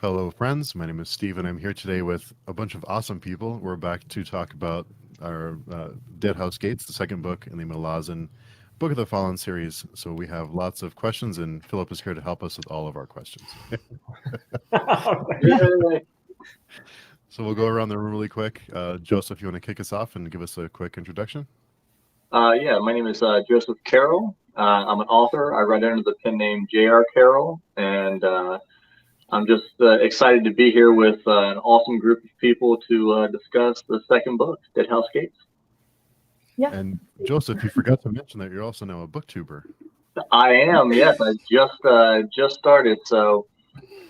Hello, friends. My name is Steve, and I'm here today with a bunch of awesome people. We're back to talk about our Deadhouse Gates, the second book in the Malazan Book of the Fallen series. So we have lots of questions, and Philip is here to help us with all of our questions. So we'll go around the room really quick. Joseph, you want to kick us off and give us a quick introduction? Yeah, my name is Joseph Carroll. I'm an author. I write under the pen name J.R. Carroll, and I'm just excited to be here with an awesome group of people to discuss the second book, Deadhouse Gates. Yeah. And Joseph, you forgot to mention that you're also now a booktuber. I am, yes. I just started, so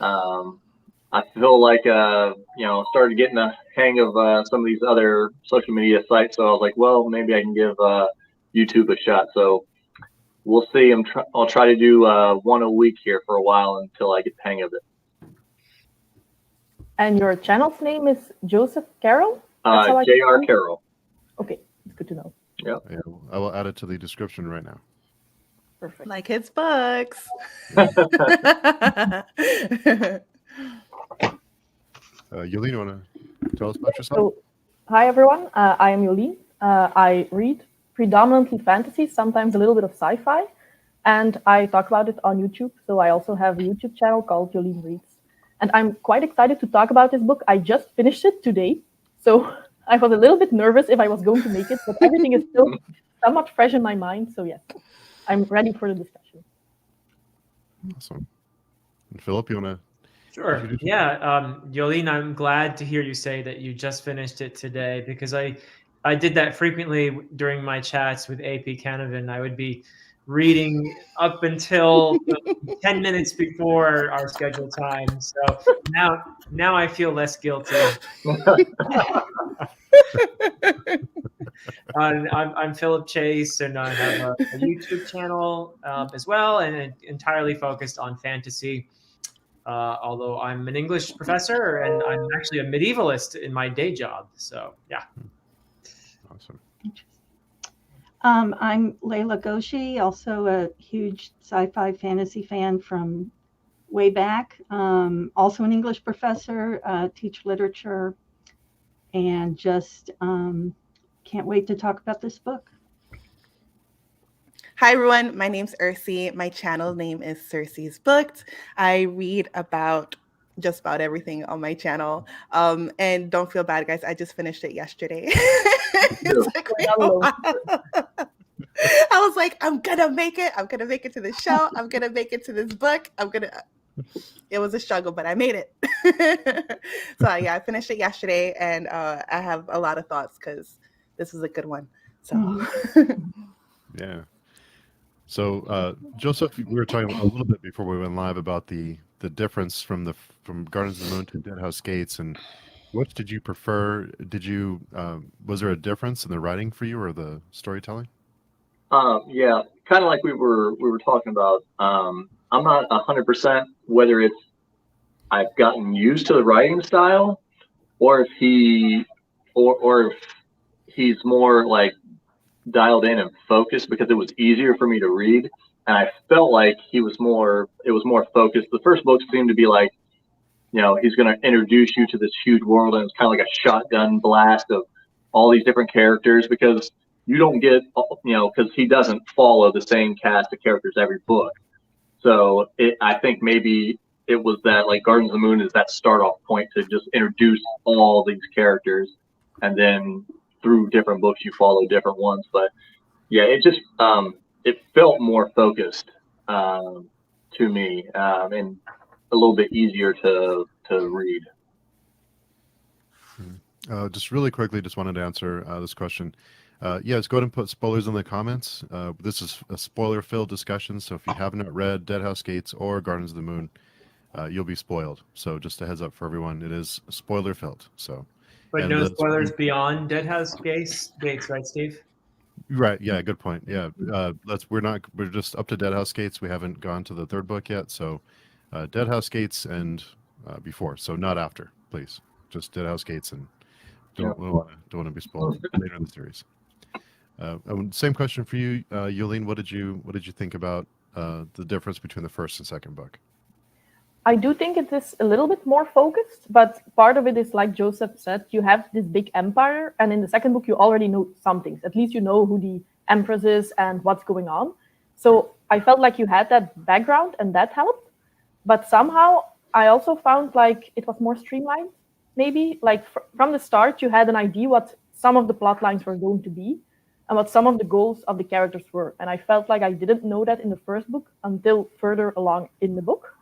I feel like started getting a hang of some of these other social media sites. So I was like, well, maybe I can give YouTube a shot. So we'll see. I'll try to do one a week here for a while until I get the hang of it. And your channel's name is Joseph Carroll? J.R. Carroll. Okay, it's good to know. Yeah, I will add it to the description right now. Perfect. Like his books. Yolene, you want to tell us about yourself? So, hi everyone, I am Yolene. I read predominantly fantasy, sometimes a little bit of sci-fi, and I talk about it on YouTube. So I also have a YouTube channel called Yolene Reads. And I'm quite excited to talk about this book. I just finished it today, so I was a little bit nervous if I was going to make it, but everything is still somewhat fresh in my mind. So yes, I'm ready for the discussion. Awesome. And Philip, you want to? Sure. Yeah. Yolene, I'm glad to hear you say that you just finished it today, because I did that frequently during my chats with AP Canavan. I would be reading up until 10 minutes before our scheduled time. So now I feel less guilty. I'm Philip Chase, and I have a YouTube channel as well, and entirely focused on fantasy. Although I'm an English professor, and I'm actually a medievalist in my day job. So yeah. Awesome. I'm Layla Goshi, also a huge sci-fi fantasy fan from way back. Also an English professor, teach literature, and just can't wait to talk about this book. Hi, everyone. My name's Ursi. My channel name is Circe's Booked. I read about just about everything on my channel. And don't feel bad, guys. I just finished it yesterday. I was like, I'm going to make it. I'm going to make it to the show. I'm going to make it to this book. It was a struggle, but I made it. So yeah, I finished it yesterday, and I have a lot of thoughts because this is a good one. So Yeah. So, Joseph, we were talking a little bit before we went live about the difference from Gardens of the Moon to Deadhouse Gates, and which did you prefer? Was there a difference in the writing for you or the storytelling? Yeah, kind of like we were talking about. I'm not 100% whether it's I've gotten used to the writing style, or if if he's more like dialed in and focused, because it was easier for me to read, and I felt like it was more focused. The first book seemed to be like, he's going to introduce you to this huge world, and it's kind of like a shotgun blast of all these different characters, because you don't get, because he doesn't follow the same cast of characters every book. So I think maybe it was that, like, Gardens of the Moon is that start off point to just introduce all these characters, and then through different books you follow different ones. But yeah, it just it felt more focused to me, and a little bit easier to read. Just really quickly, just wanted to answer this question. Yes, go ahead and put spoilers in the comments. This is a spoiler-filled discussion, so if you have not read Deadhouse Gates or Gardens of the Moon, you'll be spoiled. So just a heads up for everyone, it is spoiler-filled. So. But no spoilers beyond Deadhouse Gates, right, Steve? Right. Yeah. Good point. Yeah. We're just up to Deadhouse Gates. We haven't gone to the third book yet. So, Deadhouse Gates and before. So not after, please. Just Deadhouse Gates, and don't want to be spoiled later in the series. Same question for you, Yolene. What did you think about the difference between the first and second book? I do think it is a little bit more focused, but part of it is like Joseph said, you have this big empire, and in the second book you already know some things. At least you know who the Empress is and what's going on. So I felt like you had that background and that helped. But somehow I also found like it was more streamlined. Maybe like from the start you had an idea what some of the plot lines were going to be and what some of the goals of the characters were. And I felt like I didn't know that in the first book until further along in the book.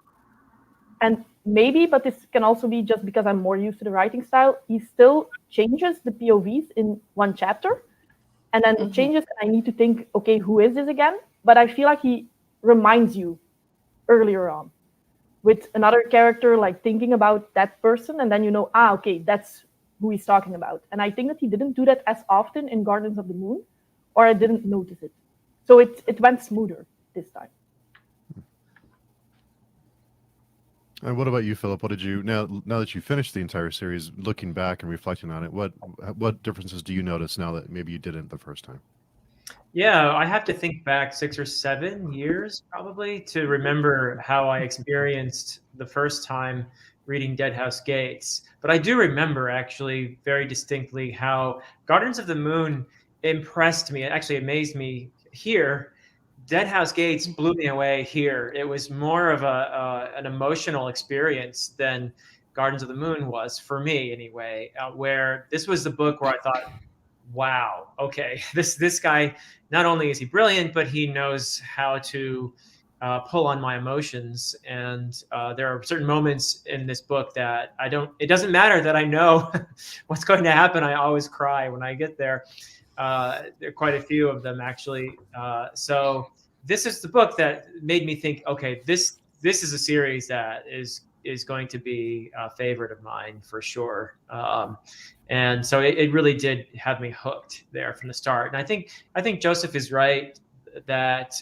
And maybe, but this can also be just because I'm more used to the writing style, he still changes the POVs in one chapter. And then it changes, and I need to think, okay, who is this again? But I feel like he reminds you earlier on with another character, like thinking about that person, and then you know, okay, that's who he's talking about. And I think that he didn't do that as often in Gardens of the Moon, or I didn't notice it. So it went smoother this time. And what about you, Philip? What did you now that you finished the entire series, looking back and reflecting on it, what differences do you notice now that maybe you didn't the first time? Yeah, I have to think back 6 or 7 years probably to remember how I experienced the first time reading Deadhouse Gates. But I do remember actually very distinctly how Gardens of the Moon impressed me. It actually amazed me here. Deadhouse Gates blew me away here. It was more of an emotional experience than Gardens of the Moon was for me anyway, where this was the book where I thought, wow, okay, this guy, not only is he brilliant, but he knows how to pull on my emotions. And there are certain moments in this book that it doesn't matter that I know what's going to happen. I always cry when I get there. There are quite a few of them actually. So this is the book that made me think, okay, this is a series that is going to be a favorite of mine for sure. And so it really did have me hooked there from the start. And I think Joseph is right that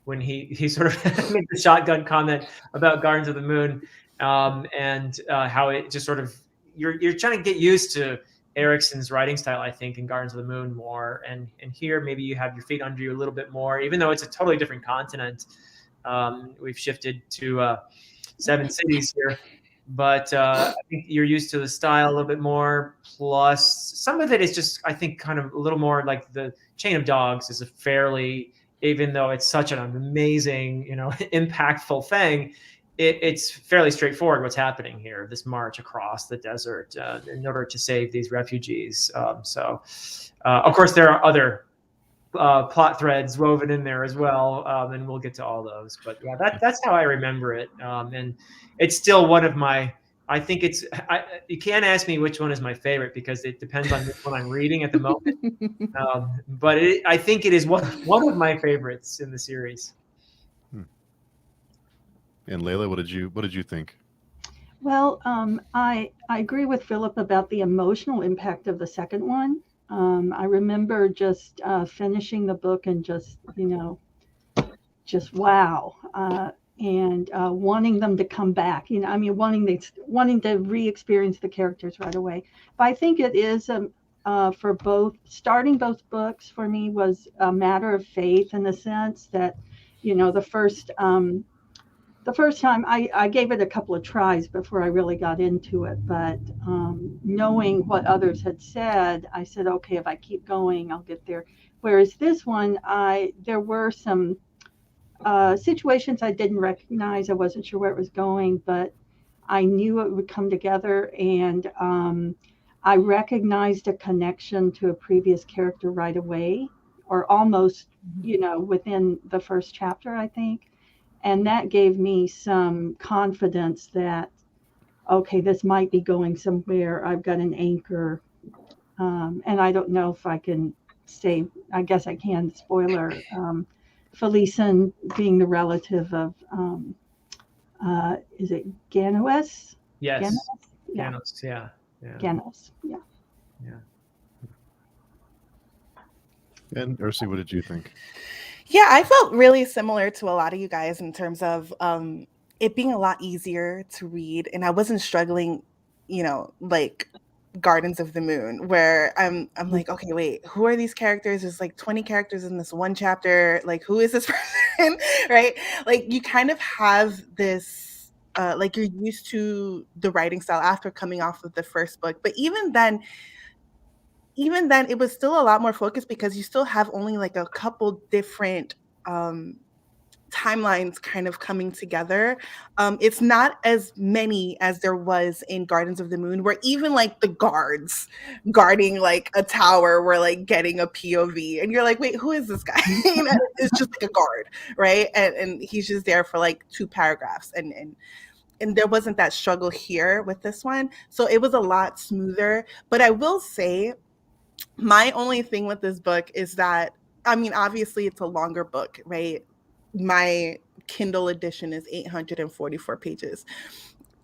when he sort of made the shotgun comment about Gardens of the Moon and how it just sort of you're trying to get used to Erickson's writing style, I think, in Gardens of the Moon more, and here maybe you have your feet under you a little bit more, even though it's a totally different continent. We've shifted to 7 cities here, but I think you're used to the style a little bit more. Plus, some of it is just, I think, kind of a little more like the Chain of Dogs is a fairly, even though it's such an amazing, impactful thing, it's fairly straightforward what's happening here, this march across the desert in order to save these refugees. So, of course, there are other plot threads woven in there as well, and we'll get to all those. But yeah, that's how I remember it, and it's still one of my. I think you can't ask me which one is my favorite because it depends on which one I'm reading at the moment. But I think it is one of my favorites in the series. And Layla, what did you think? Well, I agree with Philip about the emotional impact of the second one. I remember just finishing the book and just wow, and wanting them to come back. Wanting to re-experience the characters right away. But I think it is for starting both books for me was a matter of faith in the sense that the first time I gave it a couple of tries before I really got into it, but knowing what others had said, I said, okay, if I keep going, I'll get there. Whereas this one, there were some situations I didn't recognize. I wasn't sure where it was going, but I knew it would come together, and I recognized a connection to a previous character right away, or almost, within the first chapter, I think. And that gave me some confidence that, okay, this might be going somewhere. I've got an anchor. And I don't know if I can say, I guess I can, spoiler, Felicisin being the relative of, is it Ganos? Yes. Ganos? Yeah. Ganos, yeah. And Ursi, what did you think? Yeah, I felt really similar to a lot of you guys in terms of it being a lot easier to read, and I wasn't struggling, like Gardens of the Moon, where I'm like, okay, wait, who are these characters? There's like 20 characters in this one chapter. Like, who is this person? Right? Like, you kind of have this like you're used to the writing style after coming off of the first book. But even then it was still a lot more focused because you still have only like a couple different timelines kind of coming together. It's not as many as there was in Gardens of the Moon, where even like the guards guarding like a tower were like getting a POV, and you're like, wait, who is this guy? You know, it's just like a guard, right? And he's just there for like 2 paragraphs, and there wasn't that struggle here with this one, so it was a lot smoother. But I will say, my only thing with this book is that, I mean, obviously it's a longer book, right? My Kindle edition is 844 pages,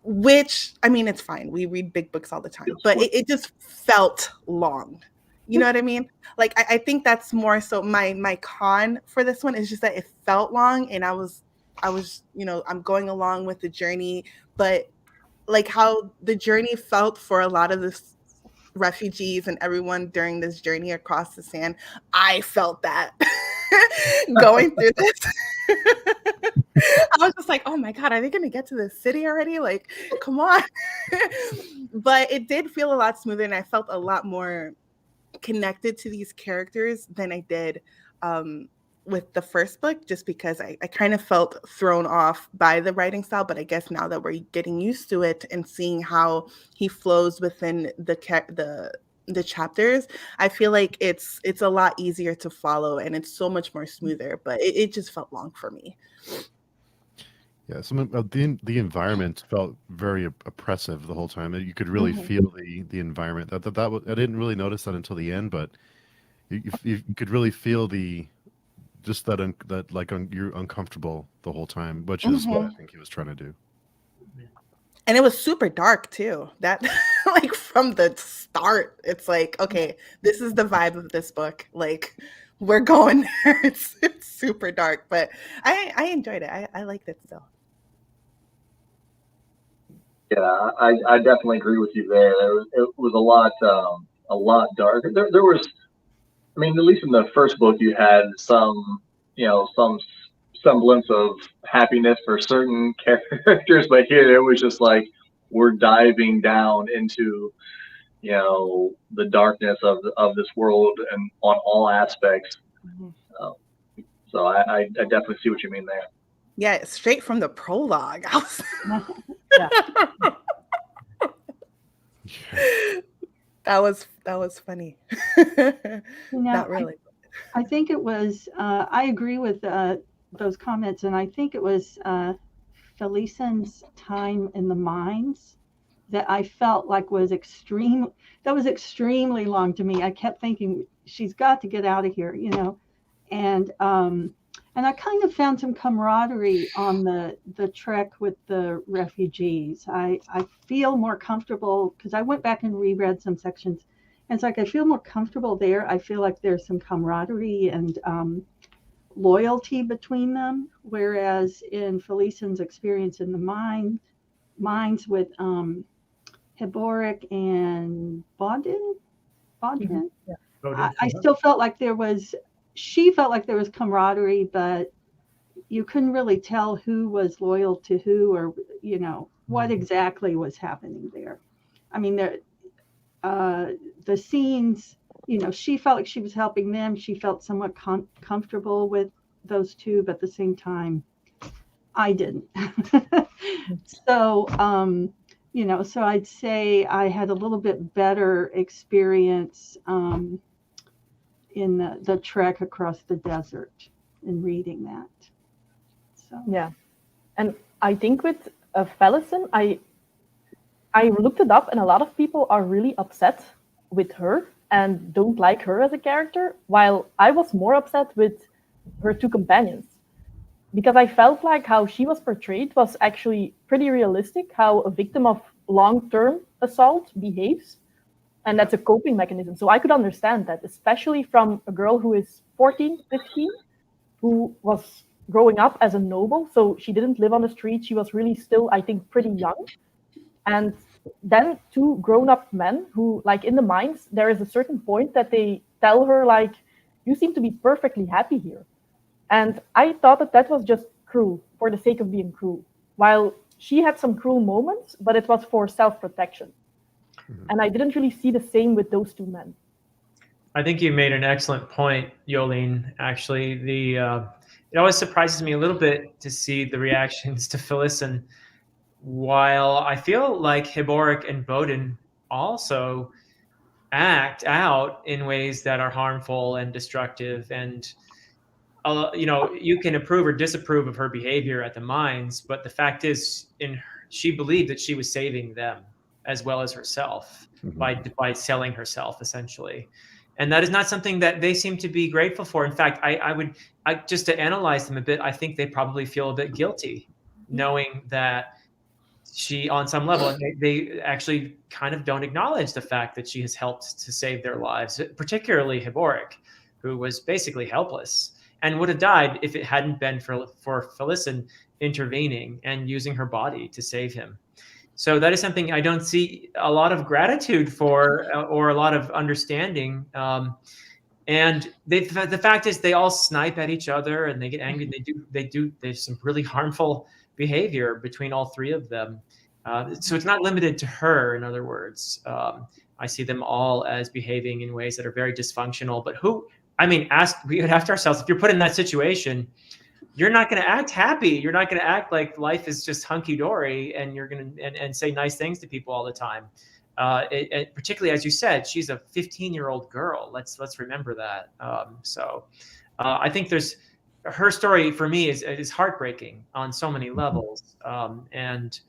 which, I mean, it's fine. We read big books all the time, but it just felt long. You know what I mean? Like, I think that's more so my con for this one is just that it felt long, and I was, you know, I'm going along with the journey, but like how the journey felt for a lot of this refugees and everyone during this journey across the sand, I felt that going through this. I was just like, oh my God, are they going to get to the city already? Like, come on. But it did feel a lot smoother, and I felt a lot more connected to these characters than I did with the first book, just because I kind of felt thrown off by the writing style. But I guess now that we're getting used to it and seeing how he flows within the chapters, I feel like it's a lot easier to follow, and it's so much more smoother. But it just felt long for me. Yeah, some of the environment felt very oppressive the whole time. You could really feel the environment. That was, I didn't really notice that until the end, but you could really feel just that like you're uncomfortable the whole time, which is what I think he was trying to do. And it was super dark too. That like from the start, it's like, okay, this is the vibe of this book. Like, we're going there. It's super dark, but I enjoyed it. I liked it still. Yeah, I definitely agree with you there. It was a lot darker. There was, I mean, at least in the first book, you had some, you know, some semblance of happiness for certain characters, but here it was just like we're diving down into, you know, the darkness of this world and on all aspects. So I definitely see what you mean there. Yeah, straight from the prologue. I was that was funny. Not really. I think it was. I agree with those comments, and I think it was Felicisin's time in the mines that I felt like was extreme. That was extremely long to me. I kept thinking she's got to get out of here, you know, and I kind of found some camaraderie on the trek with the refugees. I feel more comfortable because I went back and reread some sections. And it's like I feel more comfortable there. I feel like there's some camaraderie and loyalty between them. Whereas in Felicisin's experience in the mines with Heboric and Bodin, I still felt like she felt like there was camaraderie, but you couldn't really tell who was loyal to who, or, you know, what exactly was happening there. I mean, the scenes, you know, she felt like she was helping them. She felt somewhat comfortable with those two, but at the same time, I didn't. So, you know, so I'd say I had a little bit better experience in the trek across the desert in reading that. So yeah, and I think with Felicisin, I looked it up, and a lot of people are really upset with her and don't like her as a character, while I was more upset with her 2 companions, because I felt like how she was portrayed was actually pretty realistic, how a victim of long-term assault behaves, and that's a coping mechanism. So I could understand that, especially from a girl who is 14, 15, who was growing up as a noble, so she didn't live on the street. She was really still, I think, pretty young. And then 2 grown-up men who, like in the mines, there is a certain point that they tell her, like, you seem to be perfectly happy here. And I thought that was just cruel for the sake of being cruel. While she had some cruel moments, but it was for self-protection. And I didn't really see the same with those two men. I think you made an excellent point, Yolene. Actually, it always surprises me a little bit to see the reactions to Felicisin, while I feel like Hiboric and Bowden also act out in ways that are harmful and destructive. And you can approve or disapprove of her behavior at the mines, but the fact is, she believed that she was saving them as well as herself by selling herself, essentially. And that is not something that they seem to be grateful for. In fact, I just to analyze them a bit, I think they probably feel a bit guilty knowing that she, on some level, they actually kind of don't acknowledge the fact that she has helped to save their lives, particularly Hiboric, who was basically helpless and would have died if it hadn't been for Felicisin intervening and using her body to save him. So that is something I don't see a lot of gratitude for or a lot of understanding. And the fact is, they all snipe at each other and they get angry. There's some really harmful behavior between all three of them. So it's not limited to her, in other words. I see them all as behaving in ways that are very dysfunctional. But we would ask ourselves, if you're put in that situation, you're not going to act happy. You're not going to act like life is just hunky-dory and you're going to and say nice things to people all the time. Particularly, as you said, she's a 15-year-old girl. Let's remember that. I think her story for me is heartbreaking on so many levels. And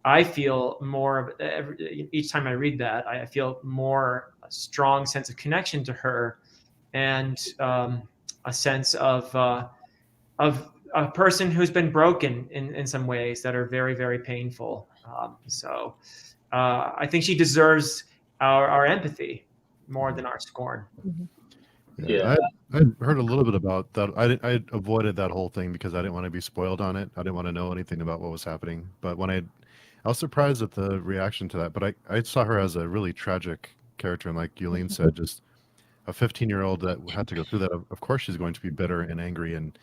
I feel more of each time I read that, I feel more a strong sense of connection to her and a sense of a person who's been broken in some ways that are very, very painful. I think she deserves our empathy more than our scorn. Yeah. I heard a little bit about that. I avoided that whole thing because I didn't want to be spoiled on it. I didn't want to know anything about what was happening. But when I was surprised at the reaction to that. But I saw her as a really tragic character, and like Yulene said, just a 15-year-old that had to go through that. Of course, she's going to be bitter and angry, and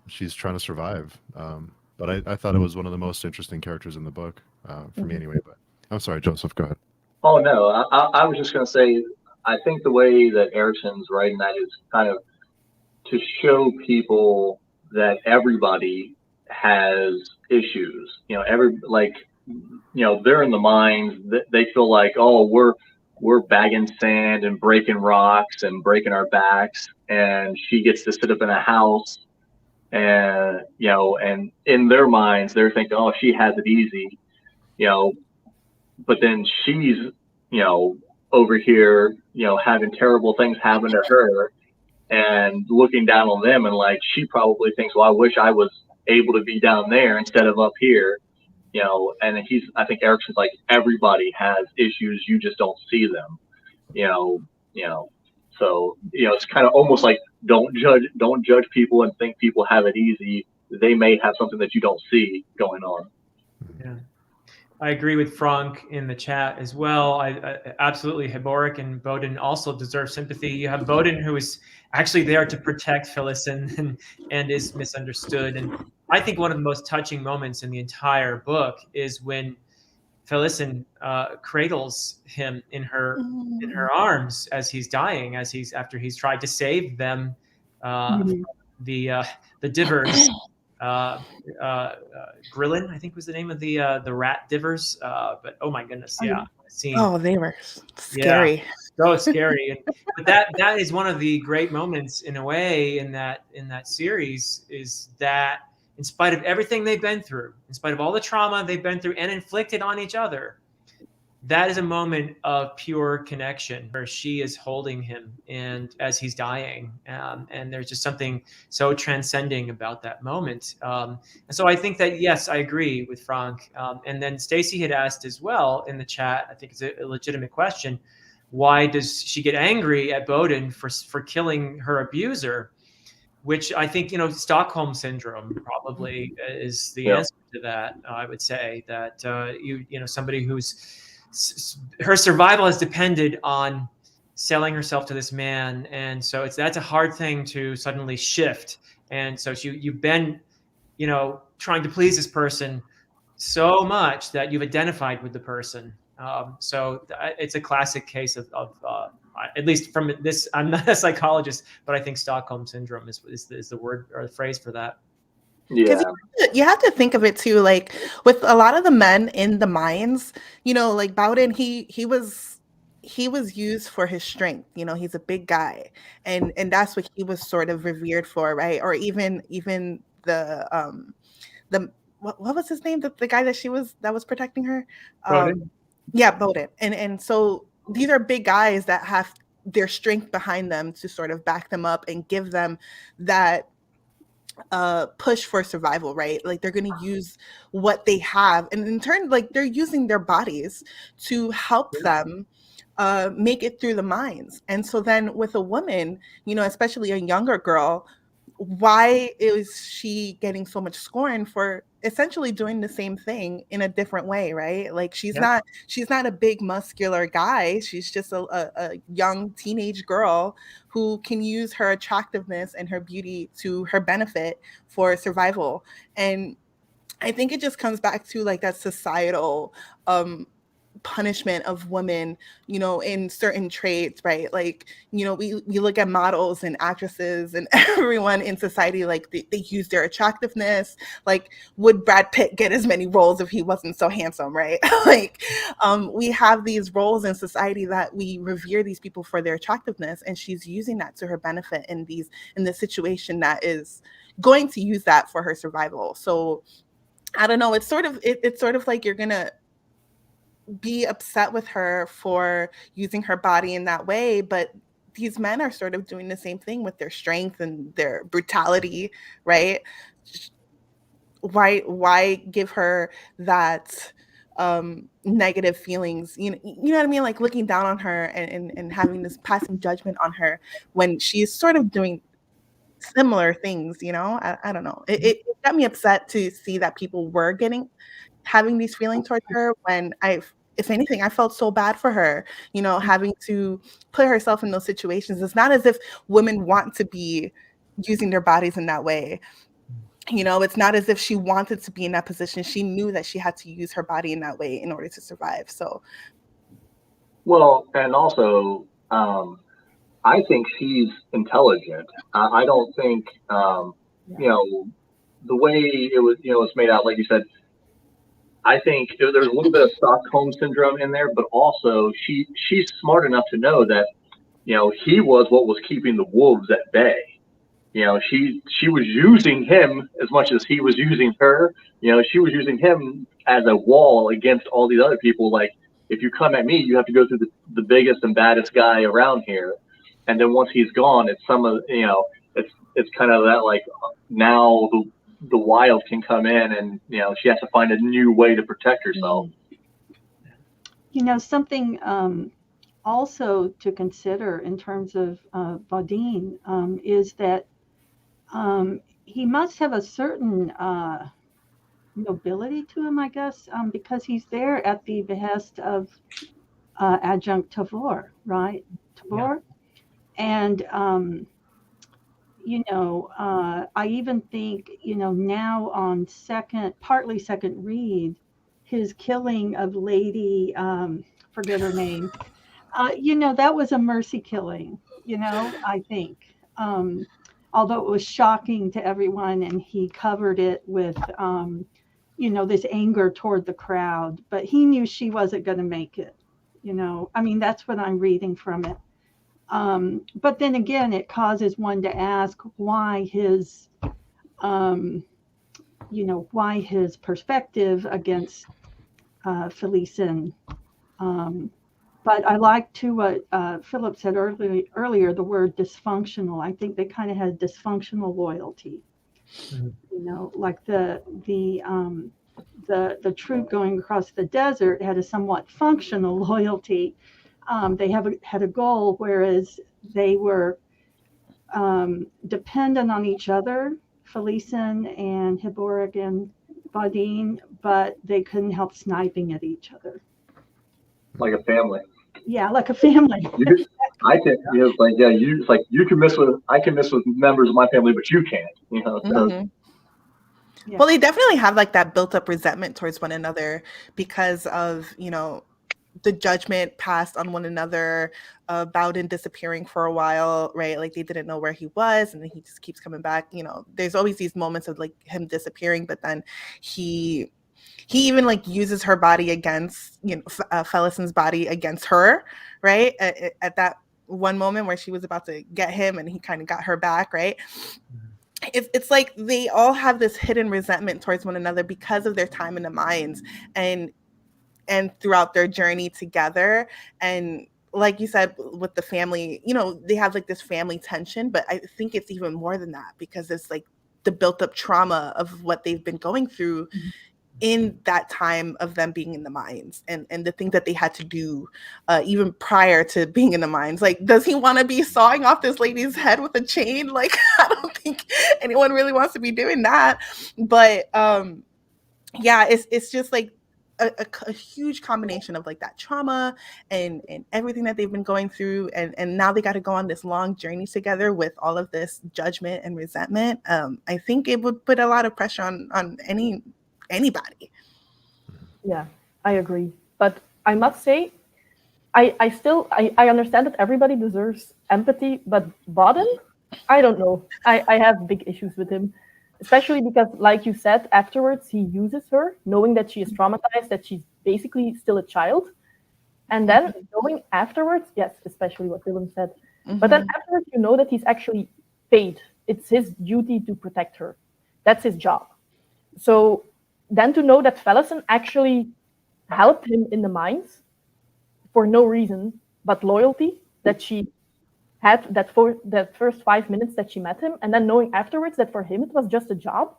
she's trying to survive. But I thought it was one of the most interesting characters in the book, for me anyway. But I'm sorry, Joseph, go ahead. Oh, no, I was just going to say, I think the way that Erickson's writing that is kind of to show people that everybody has issues. They're in the mines. They feel like, oh, we're bagging sand and breaking rocks and breaking our backs, and she gets to sit up in a house, and and in their minds they're thinking, oh, she has it easy, but then she's over here having terrible things happen to her and looking down on them, and like she probably thinks, well, I wish I was able to be down there instead of up here. And I think Erickson's like, everybody has issues, you just don't see them, so it's kind of almost like don't judge people and think people have it easy. They may have something that you don't see going on. Yeah, I agree with Frank in the chat as well. I absolutely, Hiboric and Bowden also deserve sympathy. You have Bowden, who is actually there to protect Felicisin and is misunderstood. And I think one of the most touching moments in the entire book is when Felicisin cradles him in her arms as he's dying, after he's tried to save them, the divers. Grillin, I think was the name of the rat divers. But oh my goodness, yeah. Oh, they were scary. Yeah, so scary. But that is one of the great moments in a way in that series, is that in spite of everything they've been through, in spite of all the trauma they've been through and inflicted on each other, that is a moment of pure connection where she is holding him and as he's dying. And there's just something so transcending about that moment. And so I think that, yes, I agree with Frank. And then Stacy had asked as well in the chat, I think it's a legitimate question, why does she get angry at Bowden for killing her abuser? Which I think, Stockholm syndrome probably is the answer to that. I would say that, somebody who's, her survival has depended on selling herself to this man, and so that's a hard thing to suddenly shift. And so you've been, trying to please this person so much that you've identified with the person. So it's a classic case of at least from this. I'm not a psychologist, but I think Stockholm syndrome is the word or the phrase for that. Because Yeah. you have to think of it too, like with a lot of the men in the mines, you know, like Bowden, he was used for his strength. You know, he's a big guy, and that's what he was sort of revered for, right? Or even the what was his name? The guy that was protecting her. Bowden? Yeah, Bowden. And so these are big guys that have their strength behind them to sort of back them up and give them that push for survival, right? Like they're going to use what they have, and in turn, like they're using their bodies to help them make it through the mines. And so then with a woman, you know, especially a younger girl, why is she getting so much scorn for essentially doing the same thing in a different way, right? Like she's not a big muscular guy. She's just a young teenage girl who can use her attractiveness and her beauty to her benefit for survival. And I think it just comes back to like that societal punishment of women, you know, in certain trades, right? Like, you know, we look at models and actresses and everyone in society, like they use their attractiveness. Like, would Brad Pitt get as many roles if he wasn't so handsome, right? Like, we have these roles in society that we revere these people for their attractiveness, and she's using that to her benefit in this situation that is going to use that for her survival. So I don't know. It's sort of like you're gonna be upset with her for using her body in that way, but these men are sort of doing the same thing with their strength and their brutality, right? Why give her that negative feelings? You know what I mean? Like looking down on her and having this passing judgment on her when she's sort of doing similar things, you know? I don't know. It got me upset to see that people were having these feelings towards her when if anything, I felt so bad for her, you know, having to put herself in those situations. It's not as if women want to be using their bodies in that way. You know, it's not as if she wanted to be in that position. She knew that she had to use her body in that way in order to survive. So, Well, and also, I think she's intelligent. I don't think, you know, the way it was, you know, it's made out, like you said, I think there's a little bit of Stockholm syndrome in there, but also she's smart enough to know that, you know, he was what was keeping the wolves at bay. You know, she was using him as much as he was using her. You know, she was using him as a wall against all these other people. Like, if you come at me, you have to go through the biggest and baddest guy around here. And then once he's gone, it's it's kind of that, like, now the wild can come in, and, you know, she has to find a new way to protect herself. You know, something also to consider in terms of Vaudin is that he must have a certain nobility to him, I guess, because he's there at the behest of adjunct Tavor, right? Tavor. Yeah. And you know, I even think, you know, now on partly second read, his killing of Lady, forget her name, you know, that was a mercy killing, you know, I think. Although it was shocking to everyone, and he covered it with, you know, this anger toward the crowd, but he knew she wasn't going to make it, you know. I mean, that's what I'm reading from it. But then again, it causes one to ask why his, you know, why his perspective against Felicisin. But I like to what Philip said earlier, the word dysfunctional. I think they kind of had dysfunctional loyalty. Mm-hmm. You know, like the troop going across the desert had a somewhat functional loyalty. They had a goal, whereas they were dependent on each other, Felicisin and Hiborik and Vaudin, but they couldn't help sniping at each other. Like a family. Yeah, like a family. I can, you know, like, yeah, I can mess with members of my family, but you can't, you know. So. Mm-hmm. Yeah. Well, they definitely have like that built up resentment towards one another because of, the judgment passed on one another, Bowden disappearing for a while, right? Like they didn't know where he was, and then he just keeps coming back. There's always these moments of like him disappearing, but then he even like uses her body against, Felicisin's body against her, right? At that one moment where she was about to get him, and he kind of got her back, right? It's like they all have this hidden resentment towards one another because of their time in the mines and throughout their journey together. And like you said, with the family, they have like this family tension, but I think it's even more than that because it's like the built up trauma of what they've been going through in that time of them being in the mines and the things that they had to do even prior to being in the mines. Like, does he want to be sawing off this lady's head with a chain? Like, I don't think anyone really wants to be doing that. But yeah, it's just like a huge combination of like that trauma and everything that they've been going through, and now they got to go on this long journey together with all of this judgment and resentment. I think it would put a lot of pressure on anybody. Yeah, I agree. But I must say, I still understand that everybody deserves empathy, but Bowden, I don't know. I have big issues with him, especially because, like you said, afterwards he uses her, knowing that she is traumatized, that she's basically still a child. And then knowing afterwards, yes, especially what Dylan said, but then afterwards you know that he's actually paid. It's his duty to protect her. That's his job. So then to know that Felicisin actually helped him in the mines for no reason but loyalty, that she had that for that first 5 minutes that she met him, and then knowing afterwards that for him it was just a job,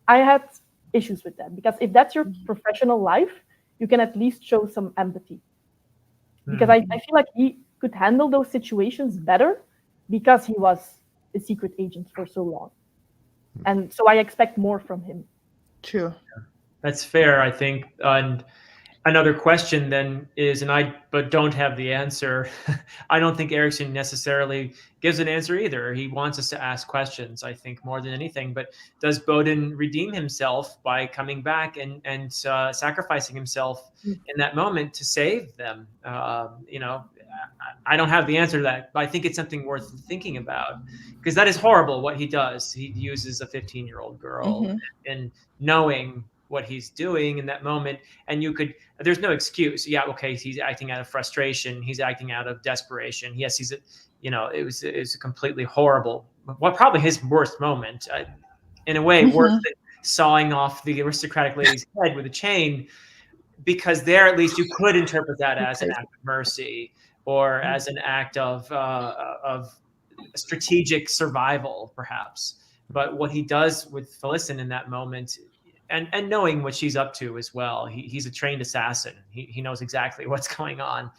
I had issues with that. Because if that's your professional life, you can at least show some empathy. Because I feel like he could handle those situations better because he was a secret agent for so long. And so I expect more from him. True. That's fair, I think. And another question then is, but don't have the answer. I don't think Erikson necessarily gives an answer either. He wants us to ask questions, I think, more than anything. But does Bowden redeem himself by coming back and sacrificing himself in that moment to save them? I don't have the answer to that, but I think it's something worth thinking about, because that is horrible what he does. He uses a 15-year-old girl and knowing what he's doing in that moment, and there's no excuse. Yeah, okay, he's acting out of frustration, he's acting out of desperation. Yes, it was a completely horrible, probably his worst moment, in a way, worse than sawing off the aristocratic lady's head with a chain, because there at least you could interpret that as an act of mercy or as an act of strategic survival, perhaps. But what he does with Felicisin in that moment, and knowing what she's up to as well, he's a trained assassin. He knows exactly what's going on.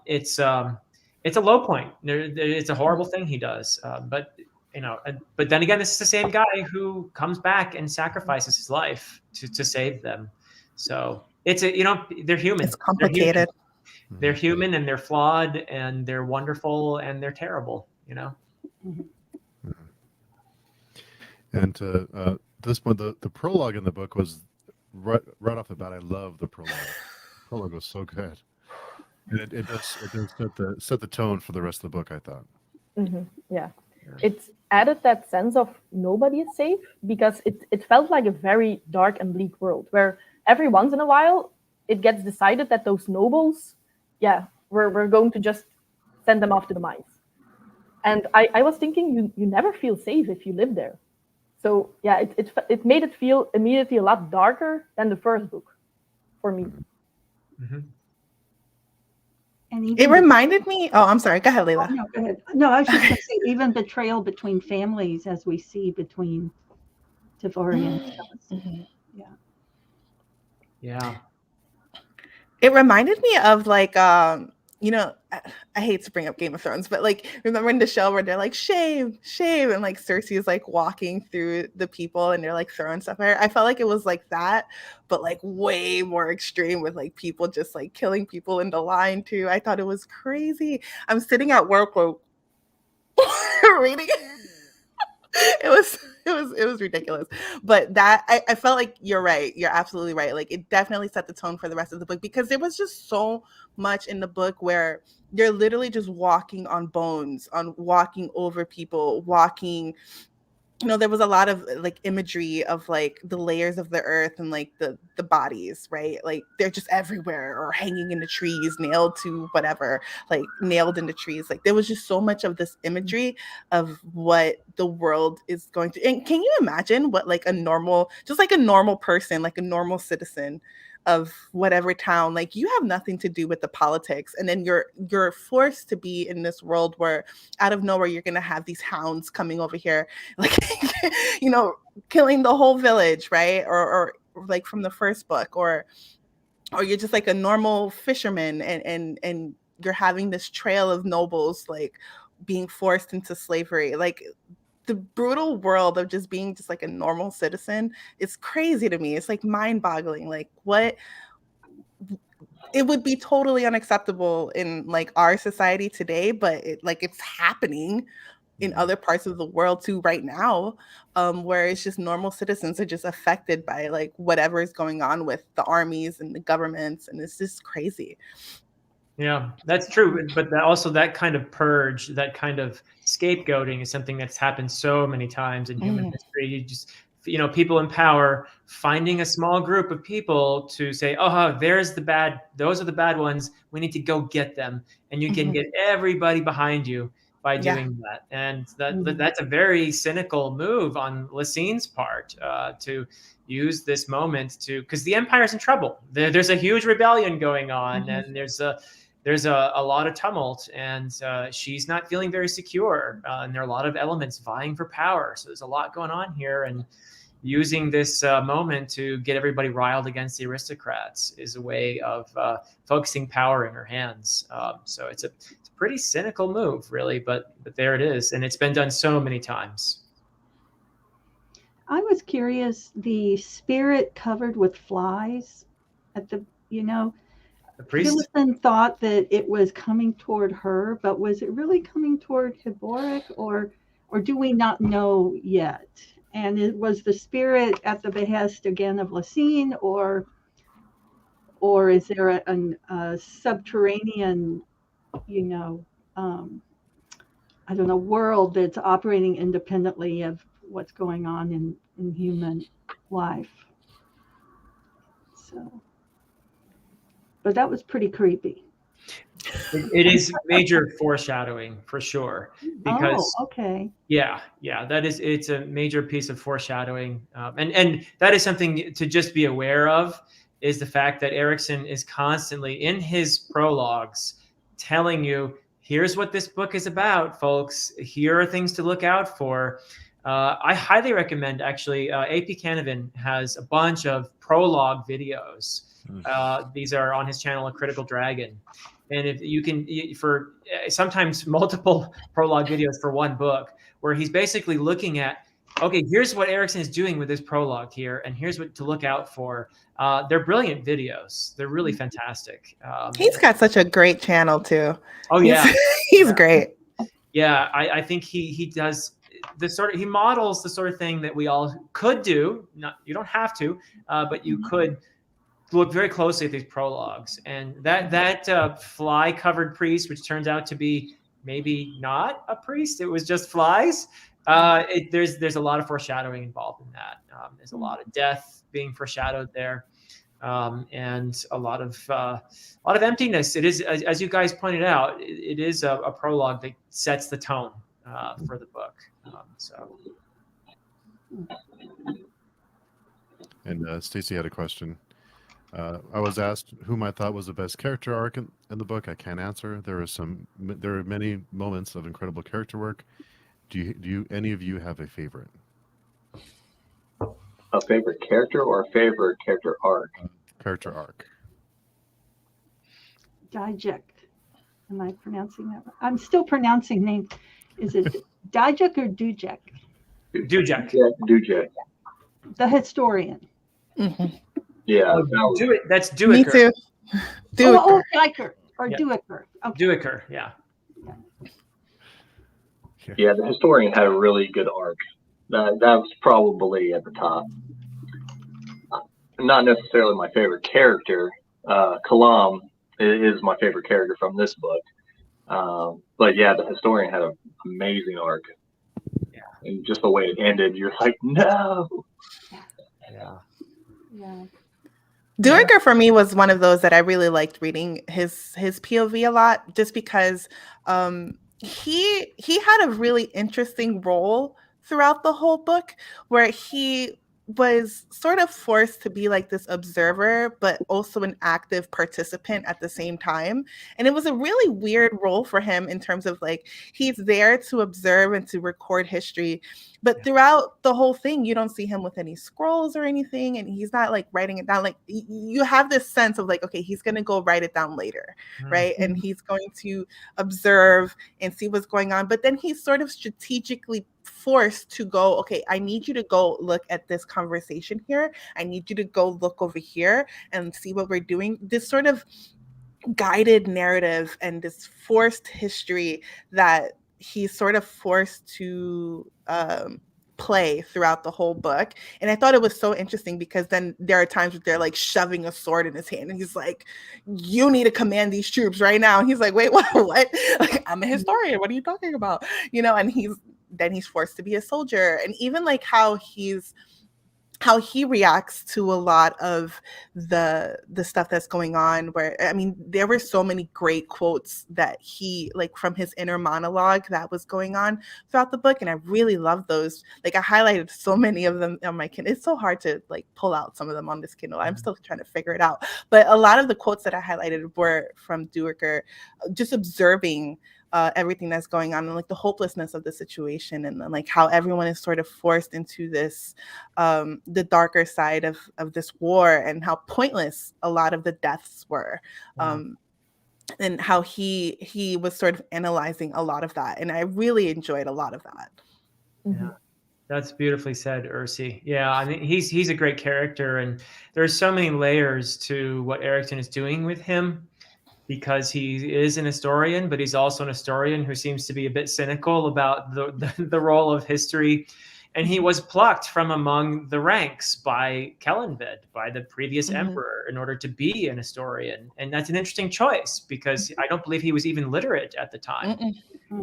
It's a low point. It's a horrible thing he does. But then again, this is the same guy who comes back and sacrifices his life to save them. So they're human. It's complicated. They're human, and they're flawed, and they're wonderful, and they're terrible. And this one, the prologue in the book was right off the bat. I love the prologue. The prologue was so good, and it does set the tone for the rest of the book, I thought. Yeah, it's added that sense of nobody is safe, because it felt like a very dark and bleak world where every once in a while it gets decided that those nobles, we're going to just send them off to the mines. And I was thinking, you never feel safe if you live there. So yeah, it made it feel immediately a lot darker than the first book for me. And it reminded me. Oh, I'm sorry. Go ahead, Layla. No, go ahead. No, I was just going to say, even betrayal between families, as we see between Tavori and Felicisin. Yeah. It reminded me of like, I hate to bring up Game of Thrones, but like, remember in the show where they're like, shame, and like Cersei is like walking through the people and they're like throwing stuff at her. I felt like it was like that, but like way more extreme, with like people just like killing people in the line too. I thought it was crazy. I'm sitting at work reading it was ridiculous. But that I felt like you're right. You're absolutely right. Like it definitely set the tone for the rest of the book because there was just so much in the book where you're literally just walking on bones, on walking over people, walking. There was a lot of like imagery of like the layers of the earth and like the bodies, right? Like they're just everywhere or hanging in the trees, nailed to whatever, like nailed into trees. Like there was just so much of this imagery of what the world is going to. And can you imagine what like a normal person, like a normal citizen of whatever town, like you have nothing to do with the politics, and then you're forced to be in this world where out of nowhere you're gonna have these hounds coming over here, like killing the whole village, right? Or like from the first book, or you're just like a normal fisherman, and you're having this trail of nobles like being forced into slavery, like the brutal world of just being just like a normal citizen. It's crazy to me. It's like mind-boggling. Like what it would be totally unacceptable in like our society today, but it's happening in other parts of the world too right now, where it's just normal citizens are just affected by like whatever is going on with the armies and the governments, and it's just crazy. Yeah, that's true. But that kind of purge, that kind of scapegoating is something that's happened so many times in human history. You just, people in power finding a small group of people to say, oh, those are the bad ones. We need to go get them. And you can get everybody behind you by doing that. And that's a very cynical move on Lecine's part, to use this moment because the Empire's in trouble. There's a huge rebellion going on, and there's a lot of tumult, and she's not feeling very secure. And there are a lot of elements vying for power. So there's a lot going on here, and using this moment to get everybody riled against the aristocrats is a way of focusing power in her hands. So it's a pretty cynical move, really, but there it is, and it's been done so many times. I was curious, the spirit covered with flies at the priest? Felicisin thought that it was coming toward her, but was it really coming toward Hiboric, or do we not know yet? And it was the spirit at the behest again of Lecine, or is there a subterranean, I don't know, world that's operating independently of what's going on in human life? So, but that was pretty creepy. It is major foreshadowing for sure, because okay. Yeah, it's a major piece of foreshadowing, and that is something to just be aware of, is the fact that Erikson is constantly in his prologues telling you, here's what this book is about, folks. Here are things to look out for. I highly recommend, actually, AP Canavan has a bunch of prologue videos. These are on his channel, A Critical Dragon. And if you can, for sometimes multiple prologue videos for one book, where he's basically looking at, okay, here's what Erikson is doing with this prologue here, and here's what to look out for. They're brilliant videos. They're really fantastic. He's got such a great channel too. Oh yeah, he's great. Yeah, I think he does he models the sort of thing that we all could do. You don't have to, but you could look very closely at these prologues, and that fly-covered priest, which turns out to be maybe not a priest, it was just flies. There's a lot of foreshadowing involved in that. There's a lot of death being foreshadowed there, and a lot of emptiness. It is, as you guys pointed out, it is a prologue that sets the tone for the book. And Stacy had a question. I was asked whom I thought was the best character arc in the book. I can't answer. There are many moments of incredible character work. Do any of you have a favorite? A favorite character or a favorite character arc? Character arc. Dijak. Am I pronouncing that right? I'm still pronouncing names. Is it Dijak or Dujak? Dujak. Yeah, Dujak. The historian. Mm-hmm. Yeah. That's Duiker. Me too. Oh, Dijker or Duiker. Okay. Duiker, yeah. Yeah, the historian had a really good arc. that was probably at the top. Not necessarily my favorite character. Kalam is my favorite character from this book. But yeah, the historian had an amazing arc. Yeah. And just the way it ended, you're like, no. Yeah. Yeah. Duiker for me was one of those that I really liked reading his POV a lot, just because he had a really interesting role throughout the whole book, where he was sort of forced to be like this observer, but also an active participant at the same time. And it was a really weird role for him in terms of like, he's there to observe and to record history, but throughout the whole thing, you don't see him with any scrolls or anything. And he's not like writing it down. Like you have this sense of like, okay, he's going to go write it down later. Right. And he's going to observe and see what's going on. But then he's sort of strategically forced to go, okay, I need you to go look at this conversation here. I need you to go look over here and see what we're doing. This sort of guided narrative and this forced history that he's sort of forced to play throughout the whole book. And I thought it was so interesting because then there are times where they're like shoving a sword in his hand and he's like, you need to command these troops right now. And he's like, wait, what? Like, I'm a historian. What are you talking about? You know, and he's forced to be a soldier. And even like how he reacts to a lot of the stuff that's going on, where, I mean, there were so many great quotes that he, like, from his inner monologue that was going on throughout the book. And I really love those. Like, I highlighted so many of them on my Kindle. It's so hard to like pull out some of them on this Kindle. I'm still trying to figure it out. But a lot of the quotes that I highlighted were from Duiker, just observing everything that's going on and like the hopelessness of the situation, and then like how everyone is sort of forced into this the darker side of this war, and how pointless a lot of the deaths were. And how he was sort of analyzing a lot of that, and I really enjoyed a lot of that. Yeah, that's beautifully said, Ursi. Yeah, I mean, he's a great character, and there's so many layers to what Erickson is doing with him, because he is an historian, but he's also an historian who seems to be a bit cynical about the role of history. And he was plucked from among the ranks by Kellenved, by the previous emperor, in order to be an historian. And that's an interesting choice, because I don't believe he was even literate at the time.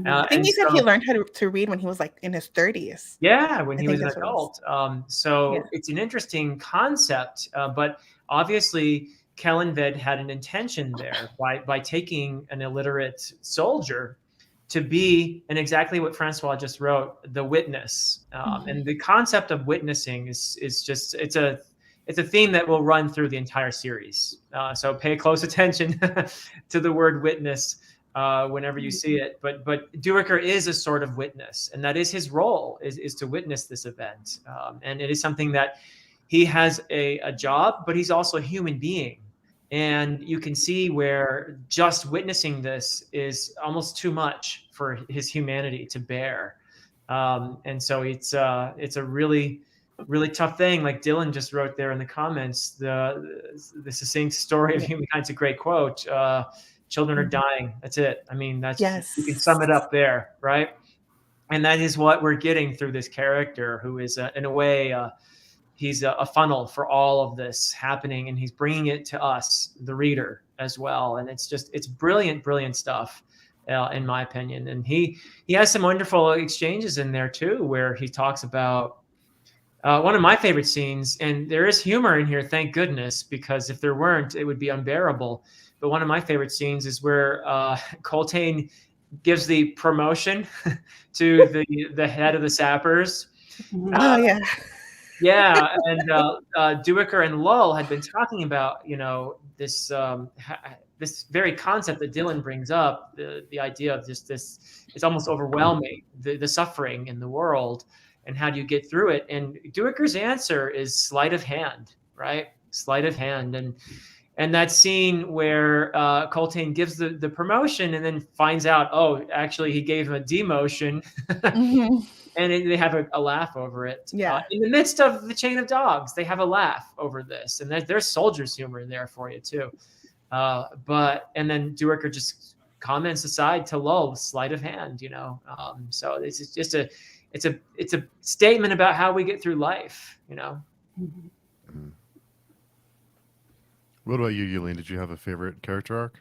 I think he said he learned how to read when he was like in his 30s. Yeah, when he was an adult. So it's an interesting concept, but obviously Kellenved had an intention there by taking an illiterate soldier to be, and exactly what Francois just wrote, the witness. And the concept of witnessing is just, it's a theme that will run through the entire series. So pay close attention to the word witness whenever you see it. But Duiker is a sort of witness, and that is his role, is to witness this event. And it is something that he has a job, but he's also a human being. And you can see where just witnessing this is almost too much for his humanity to bear. And so it's a really, really tough thing. Like Dylan just wrote there in the comments, the succinct story of humankind's a great quote. Children are dying. That's it. I mean, that's, you can sum it up there, right? And that is what we're getting through this character, who is in a way, he's a funnel for all of this happening, and he's bringing it to us, the reader, as well. And it's brilliant, brilliant stuff, in my opinion. And he has some wonderful exchanges in there too, where he talks about one of my favorite scenes, and there is humor in here, thank goodness, because if there weren't, it would be unbearable. But one of my favorite scenes is where Coltane gives the promotion to the head of the sappers. Oh yeah. Yeah, and Duiker and Lull had been talking about, this this very concept that Dylan brings up, the idea of just this, it's almost overwhelming, the suffering in the world, and how do you get through it? And Duiker's answer is sleight of hand, right? Sleight of hand. And that scene where Coltane gives the promotion and then finds out, oh, actually he gave him a demotion. And they have a laugh over it. Yeah. In the midst of the chain of dogs, they have a laugh over this. And there's soldier's humor in there for you too. And then Duiker just comments aside to Lull, sleight of hand, So it's just it's a statement about how we get through life, you know. What about you, Yulene? Did you have a favorite character arc?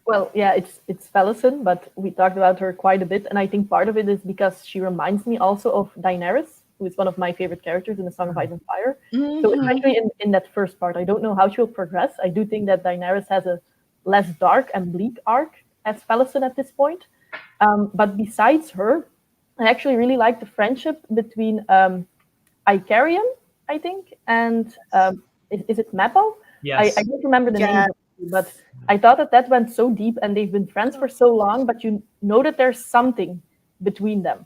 Well, yeah, it's Felicisin, but we talked about her quite a bit, and I think part of it is because she reminds me also of Daenerys, who is one of my favorite characters in the Song of Ice and Fire. So especially in that first part, I don't know how she'll progress. I do think that Daenerys has a less dark and bleak arc as Felicisin at this point. But besides her, I actually really like the friendship between Icarian, I think, and is it Mappo? Yes. I don't remember the Yeah. name, but I thought that went so deep, and they've been friends for so long, but you know that there's something between them.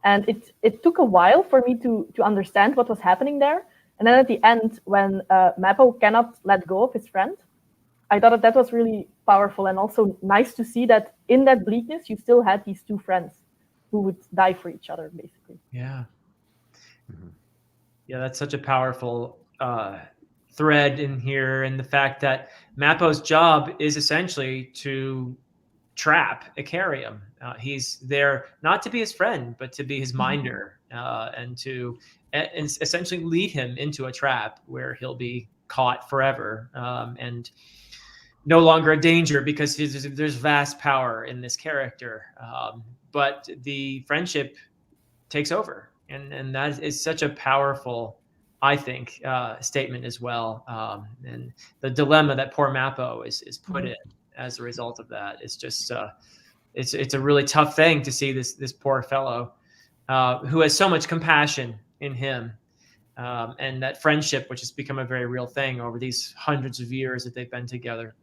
And it took a while for me to understand what was happening there. And then at the end, when Mappo cannot let go of his friend, I thought that was really powerful and also nice to see that in that bleakness, you still had these two friends who would die for each other, basically. Yeah. Yeah, that's such a powerful thread in here, and the fact that Mappo's job is essentially to trap Icarium. He's there not to be his friend, but to be his minder, and to essentially lead him into a trap where he'll be caught forever, and no longer a danger because there's vast power in this character. But the friendship takes over, and that is such a powerful, I think, statement as well. And the dilemma that poor Mappo is put in as a result of that is just it's a really tough thing to see this poor fellow who has so much compassion in him, and that friendship, which has become a very real thing over these hundreds of years that they've been together.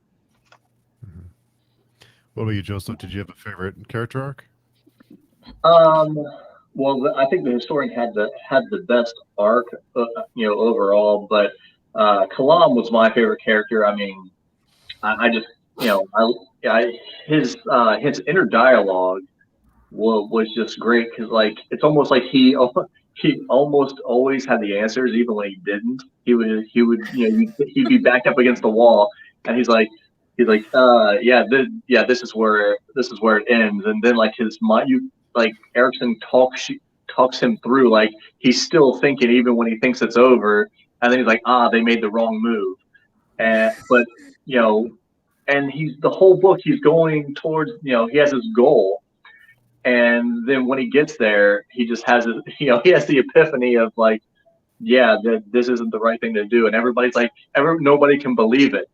What about you, Joseph? Did you have a favorite character arc? Well, I think the historian had the best arc, overall. But Kalam was my favorite character. I mean, I just, his inner dialogue was just great because, like, it's almost like he almost always had the answers, even when he didn't. He would, he'd be backed up against the wall, and he's like, this is where it ends, and then like his mind, Erickson talks him through, like he's still thinking even when he thinks it's over, and then he's like, they made the wrong move, but and he's the whole book he's going towards, he has his goal, and then when he gets there, he just has he has the epiphany of like, this isn't the right thing to do, and everybody's like, nobody can believe it,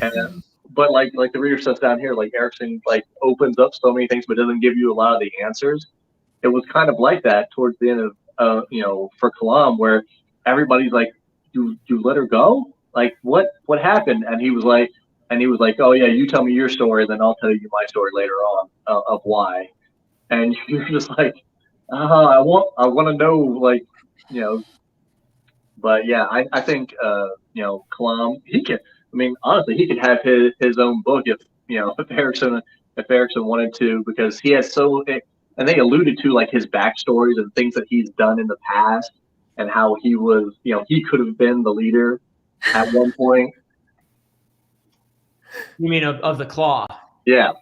and but like the reader stuff down here, like Erickson like opens up so many things, but doesn't give you a lot of the answers. It was kind of like that towards the end of for Kalam, where everybody's like, you let her go? Like what happened? And he was like, oh yeah, you tell me your story, then I'll tell you my story later on of why. And you're just like, I want to know, like, But yeah, I think Kalam, he can. I mean, honestly, he could have his own book if Erickson wanted to, because he has and they alluded to like his backstories and things that he's done in the past and how he was, he could have been the leader at one point. You mean of the Claw? Yeah.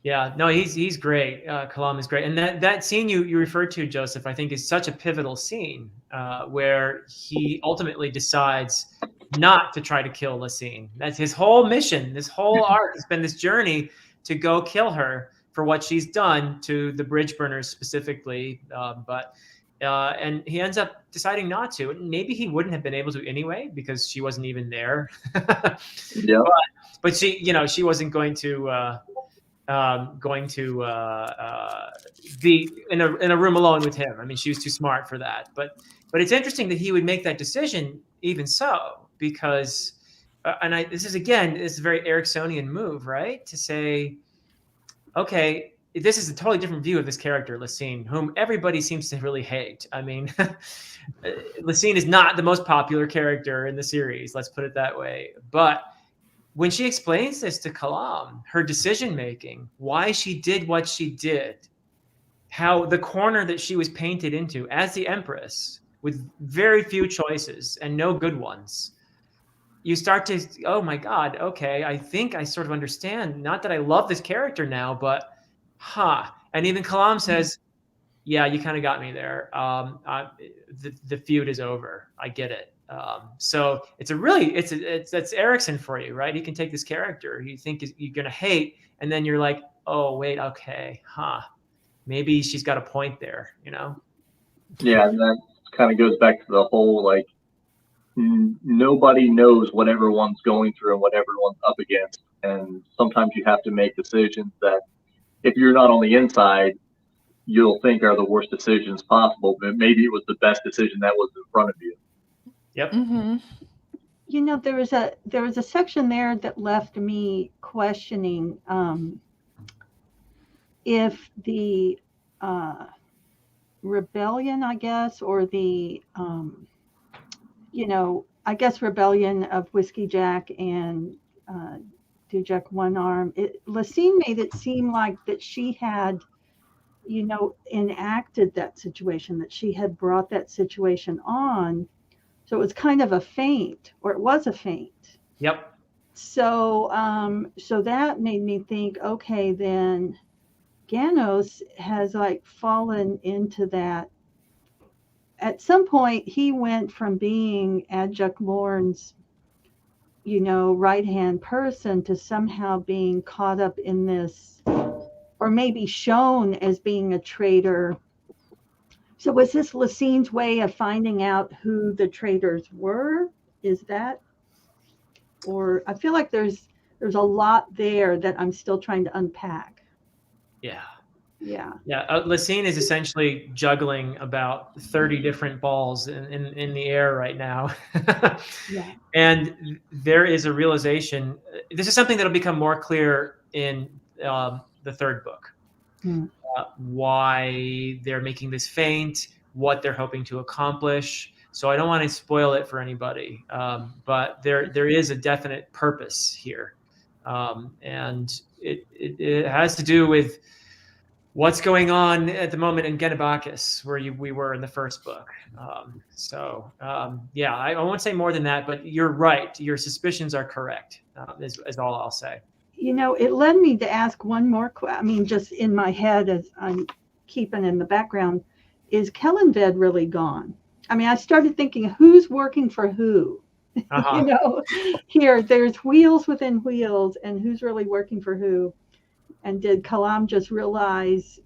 No, he's great. Kalam is great, and that scene you referred to, Joseph, I think is such a pivotal scene where he ultimately decides not to try to kill Lysine. That's his whole mission. This whole arc has been this journey to go kill her for what she's done to the bridge burners specifically. And he ends up deciding not to. Maybe he wouldn't have been able to anyway because she wasn't even there. Yeah. But she wasn't going to be in a room alone with him. I mean, she was too smart for that. But it's interesting that he would make that decision even so, because this is a very Ericksonian move, right? To say, okay, this is a totally different view of this character, Lysine, whom everybody seems to really hate. I mean, Lysine is not the most popular character in the series, let's put it that way. But when she explains this to Kalam, her decision-making, why she did what she did, how the corner that she was painted into as the Empress with very few choices and no good ones, you start to, oh my God, okay, I think I sort of understand. Not that I love this character now, but and even Kalam says, yeah, you kind of got me there. The feud is over. I get it. So it's that's Erickson for you, right? He can take this character you think you're gonna hate, and then you're like, oh wait, okay, maybe she's got a point there, you know? Yeah, and that kind of goes back to the whole like nobody knows what everyone's going through and what everyone's up against, and sometimes you have to make decisions that if you're not on the inside, you'll think are the worst decisions possible, but maybe it was the best decision that was in front of you. Yep. Mm-hmm. You know, there was a section there that left me questioning if the rebellion, I guess, or the I guess rebellion of Whiskey Jack and Dujek One Arm. Lacine made it seem like that she had, enacted that situation, that she had brought that situation on. So it was kind of a feint, or it was a feint. Yep. So so that made me think, okay, then Ganos has like fallen into that. At some point, he went from being Adjunct Lorne's, right-hand person to somehow being caught up in this, or maybe shown as being a traitor. So was this Lacine's way of finding out who the traitors were? Is that? Or I feel like there's a lot there that I'm still trying to unpack. Yeah. Yeah. Yeah. Lacine is essentially juggling about 30 different balls in the air right now. Yeah. And there is a realization. This is something that'll become more clear in the third book. Why they're making this feint, what they're hoping to accomplish. So I don't want to spoil it for anybody, but there is a definite purpose here, and it has to do with what's going on at the moment in Genebakis, where we were in the first book. Yeah, I won't say more than that, but you're right. Your suspicions are correct, is all I'll say. It led me to ask one more question. I mean, just in my head as I'm keeping in the background, is Kellenved really gone? I mean, I started thinking, who's working for who? Here, there's wheels within wheels, and who's really working for who? And did Kalam just realize,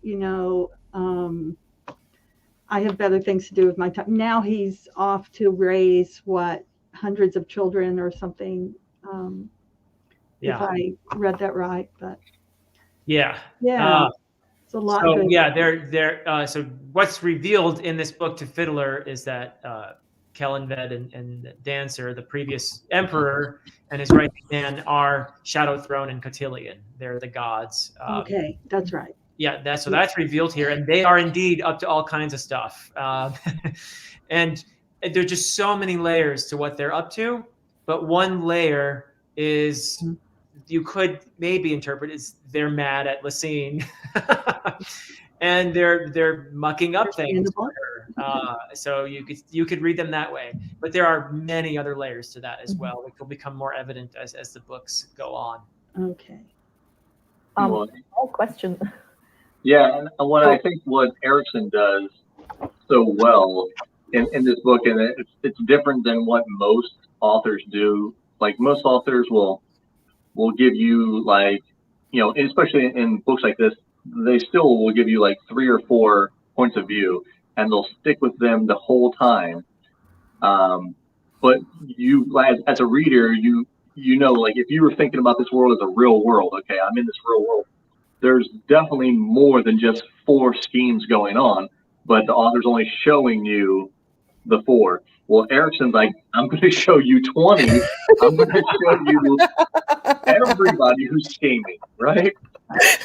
I have better things to do with my time? Now he's off to raise, hundreds of children or something. Yeah. If I read that right, but yeah, it's a lot. So so what's revealed in this book to Fiddler is that Kellenved and Dancer, the previous emperor, and his right hand are Shadow Throne and Cotillion. They're the gods. Okay, that's right. Yeah, that's revealed here, and they are indeed up to all kinds of stuff. And there's just so many layers to what they're up to, but one layer is you could maybe interpret as they're mad at Lacine, and they're mucking up things. So you could read them that way, but there are many other layers to that as well, which will become more evident as the books go on. Okay. All question. Yeah, and I think what Erickson does so well in this book, and it's different than what most authors do. Like most authors will give you especially in books like this, they still will give you like 3 or 4 points of view, and they'll stick with them the whole time. But you, as a reader, like if you were thinking about this world as a real world, okay, I'm in this real world. There's definitely more than just 4 schemes going on, but the author's only showing you the 4. Well, Erickson's like, I'm going to show you 20. I'm going to show you everybody who's scheming, right?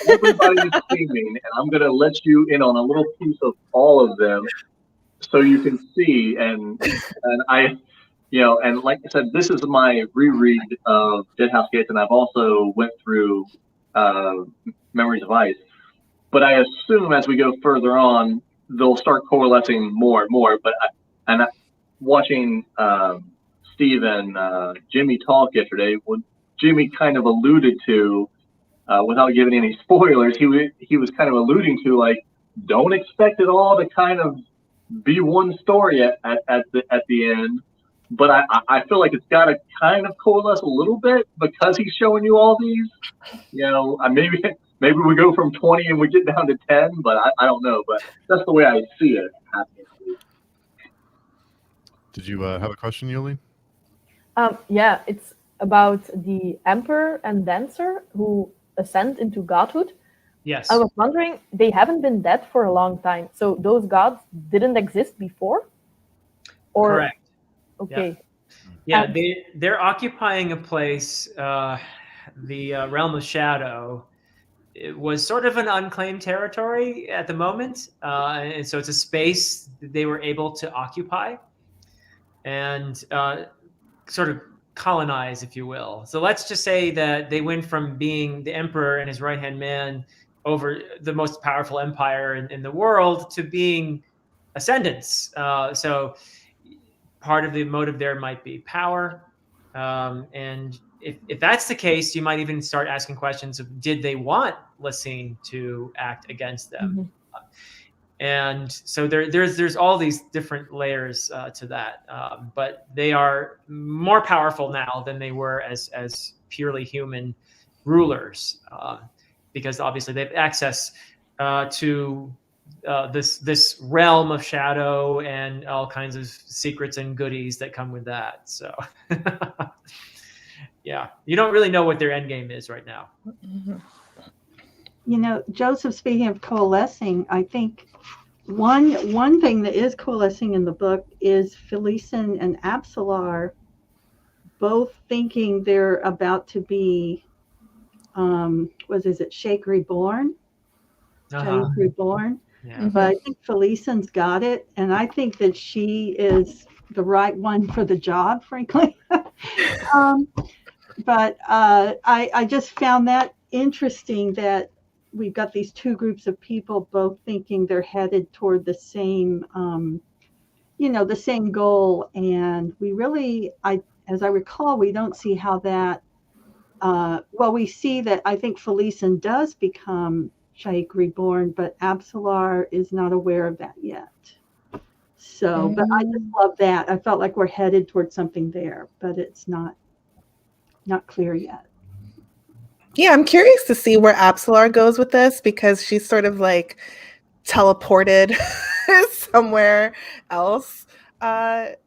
Everybody who's scheming, and I'm going to let you in on a little piece of all of them, so you can see. And I, and like I said, this is my reread of Deadhouse Gates, and I've also went through Memories of Ice. But I assume as we go further on, they'll start coalescing more and more. But watching Steve and Jimmy talk yesterday, what Jimmy kind of alluded to, without giving any spoilers, he was kind of alluding to, like, don't expect it all to kind of be one story at the end. But I feel like it's got to kind of coalesce a little bit because he's showing you all these. Maybe we go from 20 and we get down to 10, but I don't know. But that's the way I see it happening. Did you have a question, Yuli? Yeah, it's about the Emperor and Dancer who ascend into godhood. Yes. I was wondering, they haven't been dead for a long time, so those gods didn't exist before? Or, correct. okay. Yeah, they're occupying a place, the realm of shadow. It was sort of an unclaimed territory at the moment, and so it's a space that they were able to occupy and sort of colonize, if you will. So let's just say that they went from being the emperor and his right-hand man over the most powerful empire in the world to being ascendants. So part of the motive there might be power. And if that's the case, you might even start asking questions of, did they want Felicisin to act against them? And so there's all these different layers to that. But they are more powerful now than they were as purely human rulers, because obviously they have access to this realm of shadow and all kinds of secrets and goodies that come with that. So yeah, you don't really know what their end game is right now. You know, Joseph, speaking of coalescing, I think one thing that is coalescing in the book is Felicisin and Absalar both thinking they're about to be, Shake Reborn? Shake Reborn. Yeah. But I think Felicisin's got it, and I think that she is the right one for the job, frankly. But I just found that interesting that we've got these two groups of people both thinking they're headed toward the same, the same goal. And we really, as I recall, we don't see how that, we see that I think Felicisin does become Shaikh Reborn, but Absalar is not aware of that yet. So, but I just love that. I felt like we're headed towards something there, but it's not clear yet. Yeah, I'm curious to see where Absalar goes with this, because she's sort of like teleported somewhere else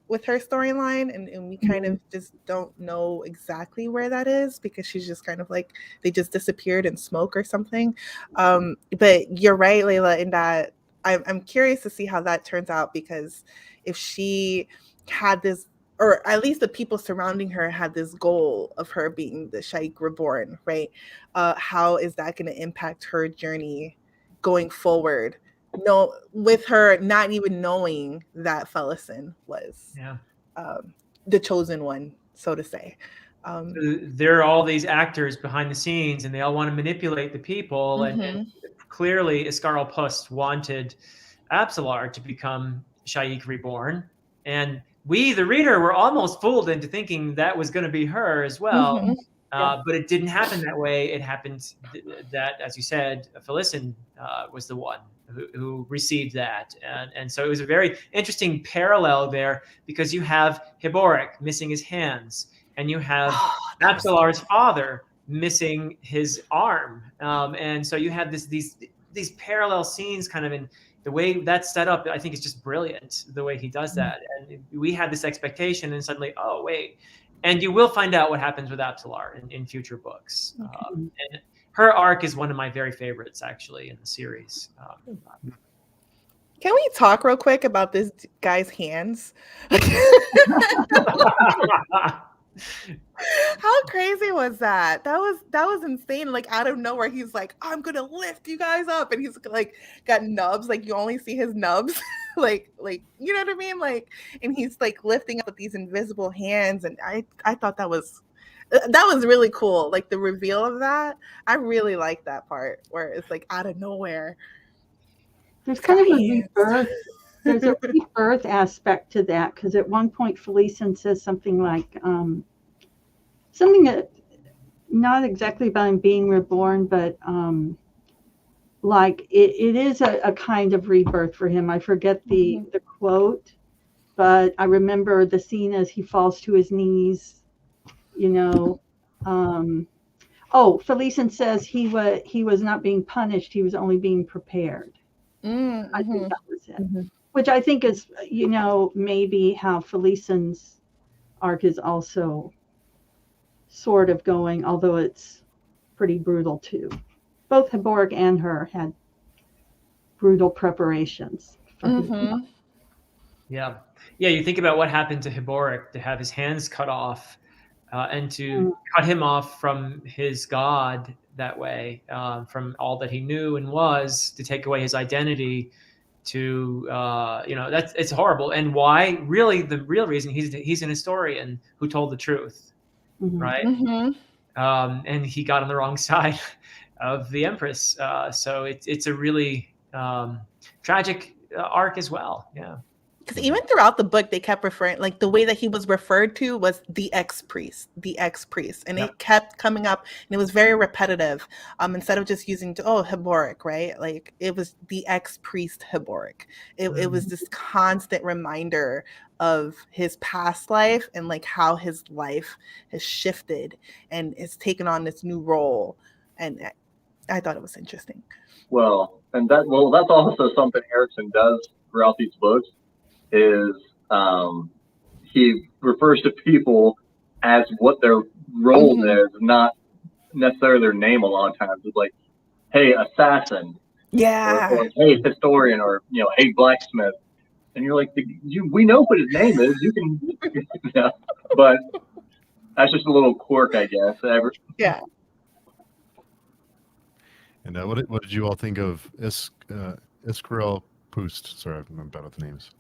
with her storyline, and we kind of just don't know exactly where that is, because she's just kind of like, they just disappeared in smoke or something. But you're right, Layla, in that I'm curious to see how that turns out, because if she had this, or at least the people surrounding her had this goal of her being the Shaikh Reborn, right? How is that going to impact her journey going forward? No, with her not even knowing that Felicisin was the chosen one, so to say. There are all these actors behind the scenes, and they all want to manipulate the people. And clearly, Iskarl Pust wanted Absalar to become Shaikh Reborn, and we, the reader, were almost fooled into thinking that was going to be her as well. But it didn't happen that way. It happened that, as you said, Felicisin was the one who received that. And so it was a very interesting parallel there, because you have Hiborik missing his hands, and you have Absalar's father missing his arm. And so you have these parallel scenes kind of in the way that's set up. I think is just brilliant, the way he does that. And we had this expectation, and suddenly, oh, wait. And you will find out what happens with Absalar in future books. And her arc is one of my very favorites, actually, in the series. Can we talk real quick about this guy's hands? How crazy was that? That was insane. Like, out of nowhere, he's like, I'm gonna lift you guys up, and he's like got nubs, like you only see his nubs. like you know what I mean? Like, and he's like lifting up with these invisible hands, and I thought that was really cool. Like the reveal of that, I really like that part where it's like out of nowhere. There's kind of a rebirth. There's a rebirth aspect to that, because at one point Felicisin says something like something that not exactly about him being reborn, but like it is a kind of rebirth for him. I forget the quote, but I remember the scene as he falls to his knees, you know. Felicisin says he was not being punished, he was only being prepared. I think that was it. Which I think is, maybe how Felicisin's arc is also sort of going, although it's pretty brutal too. Both Hiborg and her had brutal preparations for him. Yeah. You think about what happened to Hiborg, to have his hands cut off, and to cut him off from his god that way, from all that he knew and was, to take away his identity, to it's horrible. And why? Really, the real reason, he's an historian who told the truth, right? And he got on the wrong side of the Empress. So it's a really tragic arc as well. Yeah. Because even throughout the book, they kept referring, like the way that he was referred to was the ex-priest, and it kept coming up, and it was very repetitive. Instead of just using Hiborg, right? Like it was the ex-priest Hiborg. It was this constant reminder of his past life and like how his life has shifted and has taken on this new role. And I thought it was interesting. Well, that's also something Erickson does throughout these books. Is he refers to people as what their role is, not necessarily their name. A lot of times it's like, hey, assassin, or hey, historian, or hey, blacksmith, and you're like, we know what his name is. You can, but that's just a little quirk, I guess. Yeah. And what did you all think of Iskrel Poost? Sorry, I'm bad with the names.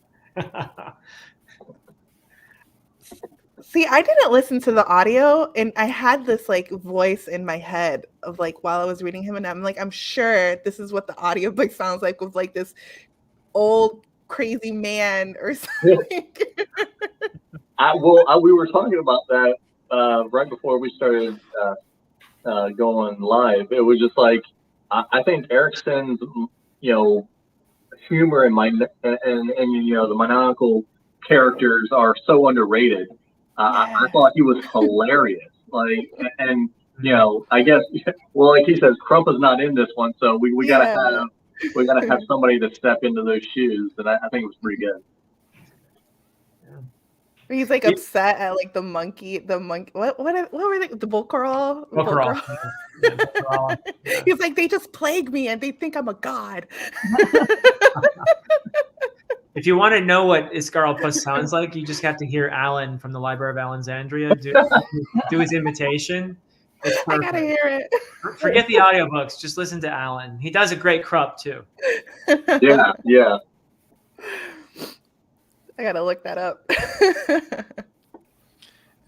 See, I didn't listen to the audio, and I had this like voice in my head of like while I was reading him, and I'm like, I'm sure this is what the audiobook sounds like, with like this old crazy man or something. We were talking about that right before we started going live. It was just like I think Erickson's humor and the maniacal characters are so underrated. I thought he was hilarious. Like, and I guess, well, like he says, Crump is not in this one, so we gotta have somebody to step into those shoes, and I think it was pretty good. He's like upset at like the monkey. What were they? The bull corral. Yeah. He's like, they just plague me and they think I'm a god. If you want to know what Iskarl sounds like, you just have to hear Alan from the Library of Alexandria do his imitation. I gotta hear it. Forget the audiobooks. Just listen to Alan. He does a great Krupp too. Yeah. I gotta look that up.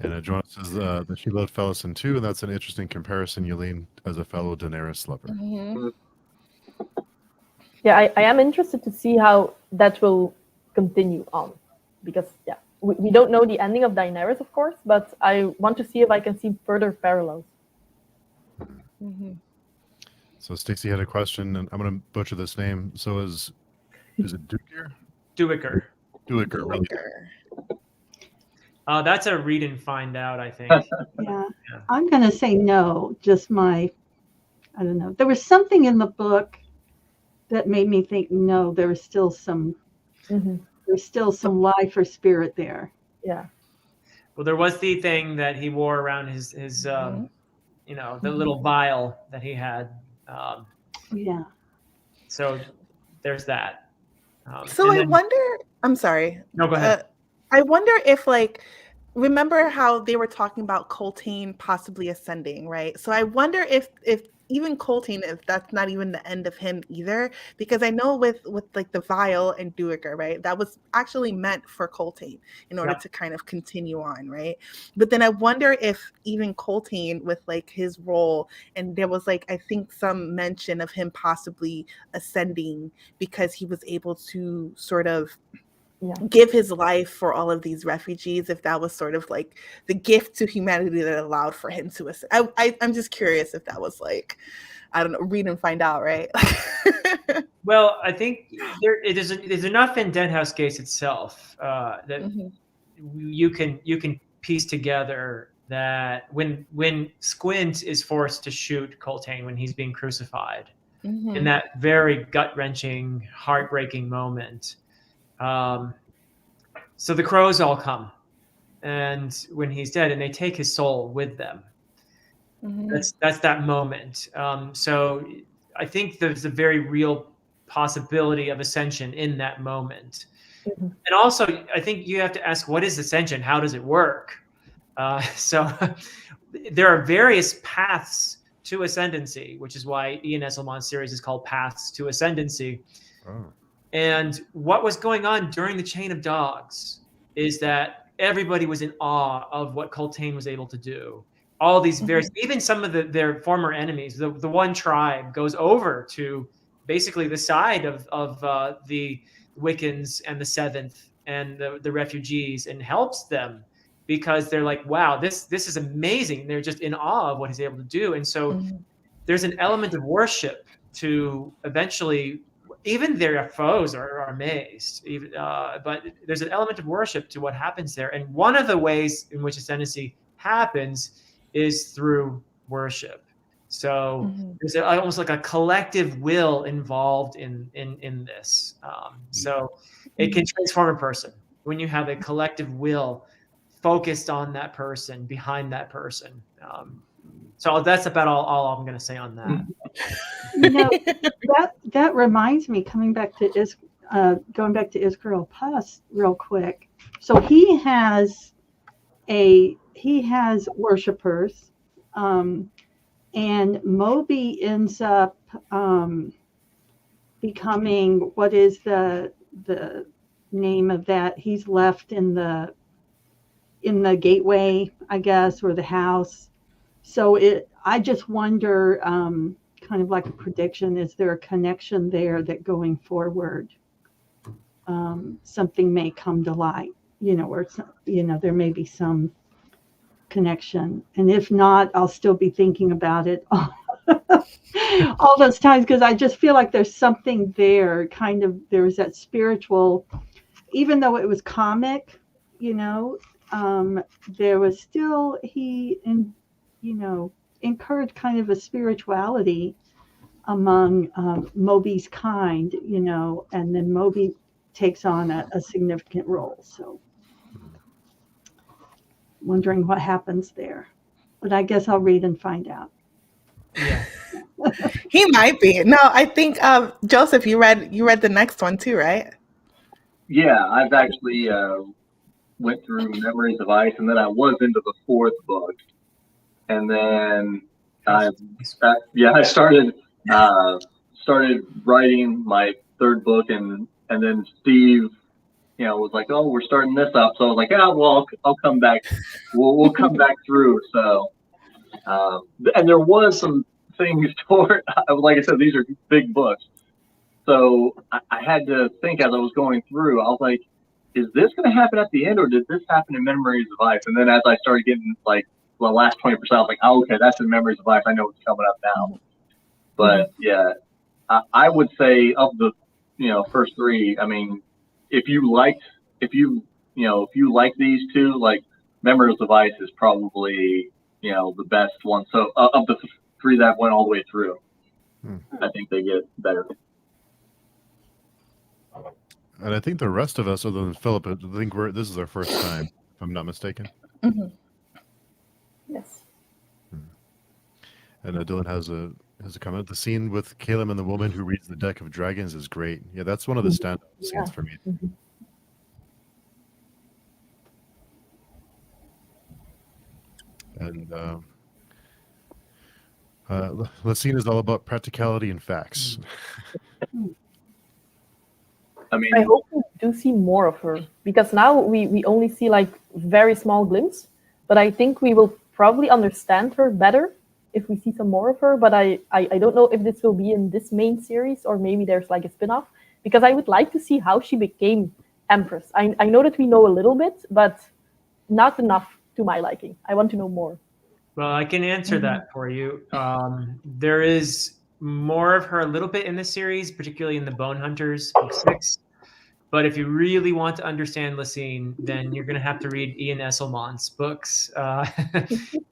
And Joanna says that she loved Felicisin too, and that's an interesting comparison, Yulene, as a fellow Daenerys lover. Yeah, I am interested to see how that will continue on, because we don't know the ending of Daenerys, of course, but I want to see if I can see further parallels. So Stacey had a question, and I'm going to butcher this name. So is it Duiker? Duiker. Really? That's a read and find out, I think. Yeah. I'm going to say no. Just I don't know. There was something in the book that made me think, no, there's still some life or spirit there. Yeah. Well, there was the thing that he wore around his the little vial that he had. Yeah. So there's that. So I wonder. I'm sorry. No, go ahead. I wonder if, like, remember how they were talking about Coltane possibly ascending, right? So I wonder if even Coltane, if that's not even the end of him either, because I know with like the vial and Duiker, right, that was actually meant for Coltane in order to kind of continue on, right? But then I wonder if even Coltane, with like his role, and there was like, I think some mention of him possibly ascending because he was able to sort of give his life for all of these refugees, if that was sort of like the gift to humanity that allowed for him to ascend. I'm just curious if that was like, I don't know, read and find out, right? Well, I think there's enough in Deadhouse Gates itself that you can piece together that when Squint is forced to shoot Coltane when he's being crucified, in that very gut-wrenching, heartbreaking moment. So the crows all come, and when he's dead, and they take his soul with them. That's that moment. So I think there's a very real possibility of ascension in that moment. And also, I think you have to ask, what is ascension? How does it work? So there are various paths to ascendancy, which is why Ian Esselmon's series is called Paths to Ascendancy. Oh. And what was going on during the Chain of Dogs is that everybody was in awe of what Coltane was able to do. All these various, even some of their former enemies, the one tribe goes over to basically the side of the Wiccans and the Seventh and the refugees and helps them, because they're like, wow, this is amazing. They're just in awe of what he's able to do. And so there's an element of worship to eventually, even their foes are amazed. But there's an element of worship to what happens there. And one of the ways in which ascendancy happens is through worship. So there's almost like a collective will involved in this. So it can transform a person when you have a collective will focused on that person, behind that person. So that's about all I'm going to say on that. You know, that reminds me, going back to Israel Puss real quick. So he has worshipers, and Moby ends up becoming, what is the name of that? He's left in the gateway, I guess, or the house. So I just wonder, kind of like a prediction, is there a connection there that going forward, something may come to light, or there may be some connection. And if not, I'll still be thinking about it all those times, because I just feel like there's something there, kind of, there was that spiritual, even though it was comic, there was still, he encouraged kind of a spirituality among Moby's kind, and then Moby takes on a significant role. So wondering what happens there, but I guess I'll read and find out. Yeah. He might be. No, I think Joseph, you read the next one too, right? Yeah, I've actually went through Memories of Ice, and then I was into the fourth book, and then I started writing my third book, and then Steve, was like, "Oh, we're starting this up," so I was like, "Yeah, well, I'll come back. We'll come back through." So, and there was some things toward, like I said, these are big books, so I had to think as I was going through. I was like, is this going to happen at the end, or did this happen in Memories of Ice? And then as I started getting like the last 20%, I was like, oh, okay, that's in Memories of Ice. I know what's coming up now. But yeah, I would say of the first three, I mean, if you like these two, like Memories of Ice is probably the best one. So of the three that went all the way through, I think they get better. And I think the rest of us, other than Philip, I think this is our first time, if I'm not mistaken. Yes. And Dylan has a comment. The scene with Caleb and the woman who reads the deck of dragons is great. Yeah, that's one of the standout scenes for me. And the scene is all about practicality and facts. I mean, I hope we do see more of her, because now we only see like very small glimpse, but I think we will probably understand her better if we see some more of her. But I don't know if this will be in this main series or maybe there's like a spin-off, because I would like to see how she became Empress? I know that we know a little bit, but not enough to my liking. I want to know more. Well, I can answer that for you. There is more of her a little bit in the series, particularly in the Bone Hunters, book 6. But if you really want to understand Lysine, then you're going to have to read Ian Esselman's books.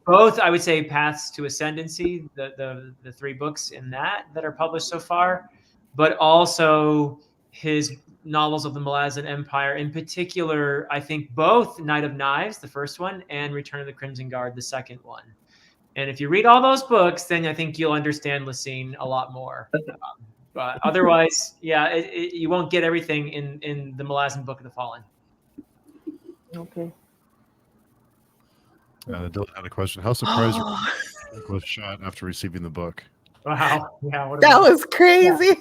Both, I would say, Paths to Ascendancy, the 3 books in that are published so far, but also his novels of the Malazan Empire. In particular, I think both Knight of Knives, the first one, and Return of the Crimson Guard, the second one. And if you read all those books, then I think you'll understand Lysine a lot more. But otherwise, yeah, you won't get everything in the Malazan Book of the Fallen. Okay. Dylan had a question. How surprised you was shot after receiving the book? Wow. Yeah. That was crazy.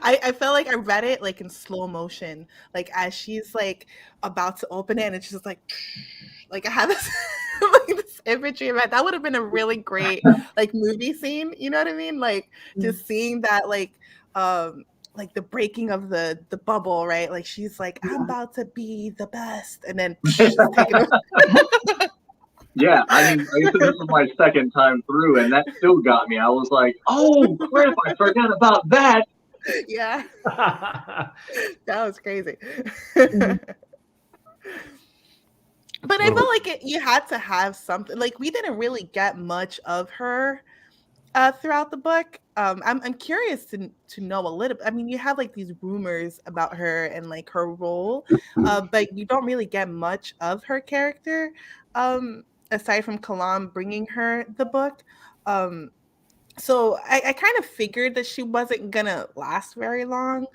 I felt like I read it like in slow motion, like as she's like about to open it, and it's just like I had this like this imagery of it. That would have been a really great like movie scene. You know what I mean? Like just seeing that like the breaking of the bubble, right? Like she's like, I'm about to be the best, and then just taking it. Yeah, I mean, this was my second time through, and that still got me. I was like, oh crap, I forgot about that. Yeah. That was crazy. But I felt like you had to have something. Like we didn't really get much of her throughout the book. I'm curious to know a little bit. I mean, you have like these rumors about her and like her role, but you don't really get much of her character aside from Kalam bringing her the book. So I kind of figured that she wasn't gonna last very long,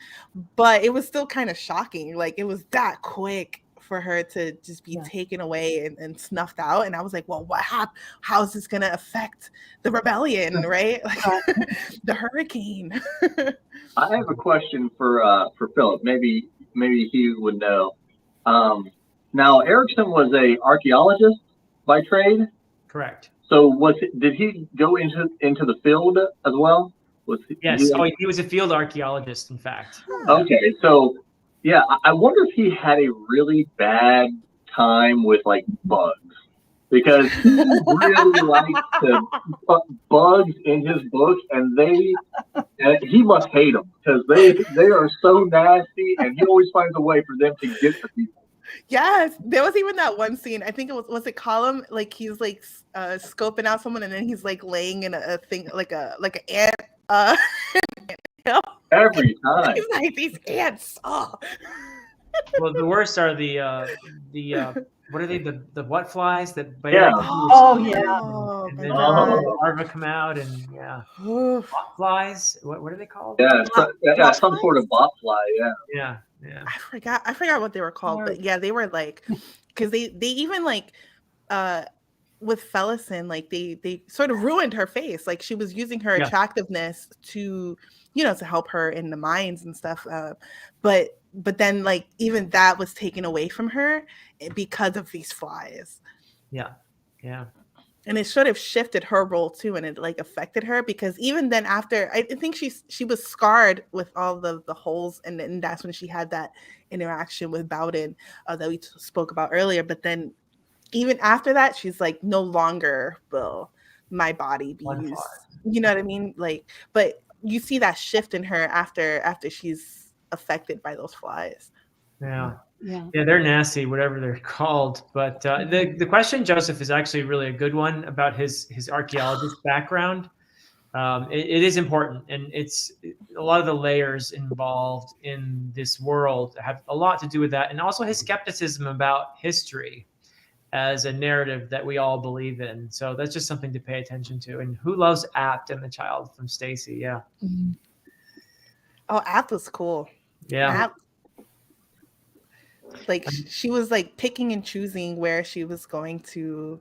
but it was still kind of shocking. Like it was that quick for her to just be taken away and snuffed out. And I was like, well, what happened? How is this gonna affect the rebellion, right? Like the hurricane. I have a question for Philip. Maybe he would know. Now Erickson was a archaeologist by trade. Correct. So did he go into the field as well? Yes. He was a field archaeologist, in fact. Okay, so yeah, I wonder if he had a really bad time with like bugs, because he really liked to put bugs in his book, and he must hate them because they are so nasty, and he always finds a way for them to get to people. Yes, there was even that one scene. I think was it Column? Like he's like scoping out someone, and then he's like laying in a thing like an ant. Every time. He's like, these ants. Oh. Well, the worst are the what are they? The what flies that bite? Yeah. And then the larvae come out, and bot flies. What are they called? Yeah, some sort of bot fly. Yeah. Yeah. I forgot what they were called, but yeah, they were like, because they even like with Felicisin, like they sort of ruined her face. Like she was using her attractiveness to to help her in the mines and stuff, but then like even that was taken away from her because of these flies. Yeah And it sort of shifted her role too, and it like affected her, because even then after, I think she was scarred with all the holes, and then that's when she had that interaction with Bowden that we spoke about earlier. But then even after that, she's like, no longer will my body be used. You know what I mean? Like, but you see that shift in her after she's affected by those flies. Yeah, they're nasty, whatever they're called. But the question, Joseph, is actually really a good one about his archaeologist background. It is important, and it's a lot of the layers involved in this world have a lot to do with that, and also his skepticism about history as a narrative that we all believe in. So that's just something to pay attention to. And who loves Apt and the Child from Stacy? Yeah. Oh, Apt was cool. Yeah. Apt, like she was like picking and choosing where she was going to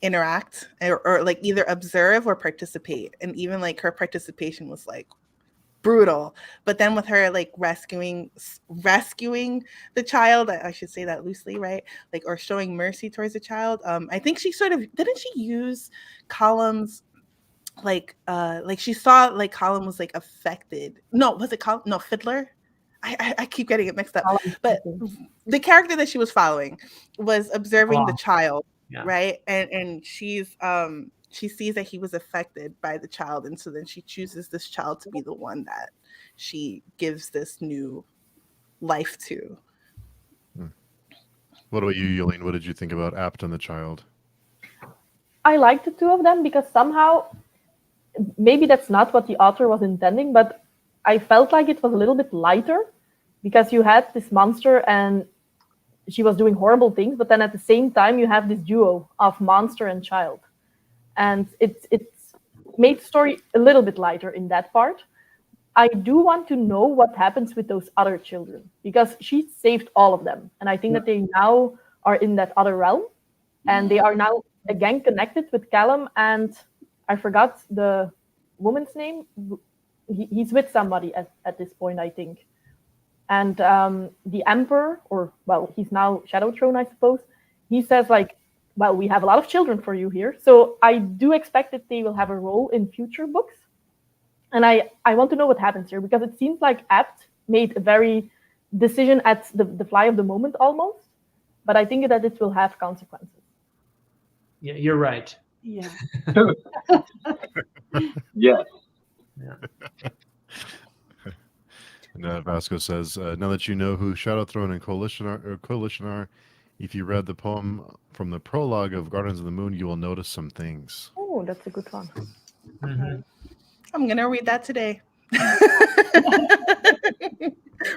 interact or like either observe or participate, and even like her participation was like brutal. But then with her like rescuing the child, I should say that loosely, right? Like, or showing mercy towards the child. I think she sort of didn't she use Column's like she saw like Column was like affected. No, was it Column? No, Fiddler. I keep getting it mixed up. Callum, But the character that she was following was observing the child, Yeah. right? And she's she sees that he was affected by the child, and so then she chooses this child to be the one that she gives this new life to. What about you, Yolene? What did you think about Apt and the child? I like the two of them because somehow, maybe that's not what the author was intending, but I felt like it was a little bit lighter because you had this monster and she was doing horrible things, but then at the same time you have this duo of monster and child. And it's made the story a little bit lighter in that part. I do want to know what happens with those other children because she saved all of them. And I think that they now are in that other realm and they are now again connected with Callum, and I forgot the woman's name. He's with somebody at this point, I think. And the Emperor, or well, he's now Shadow Throne, I suppose. He says like, well, we have a lot of children for you here. So I do expect that they will have a role in future books. And I want to know what happens here because it seems like Apt made a very decision at the fly of the moment almost, but I think that it will have consequences. Yeah, you're right. Yeah. Yes. Yeah. And Vasco says, now that you know who Shadow Throne and Coalition are, if you read the poem from the prologue of Guardians of the Moon, you will notice some things. Oh, that's a good one. Mhm. I'm gonna read that today.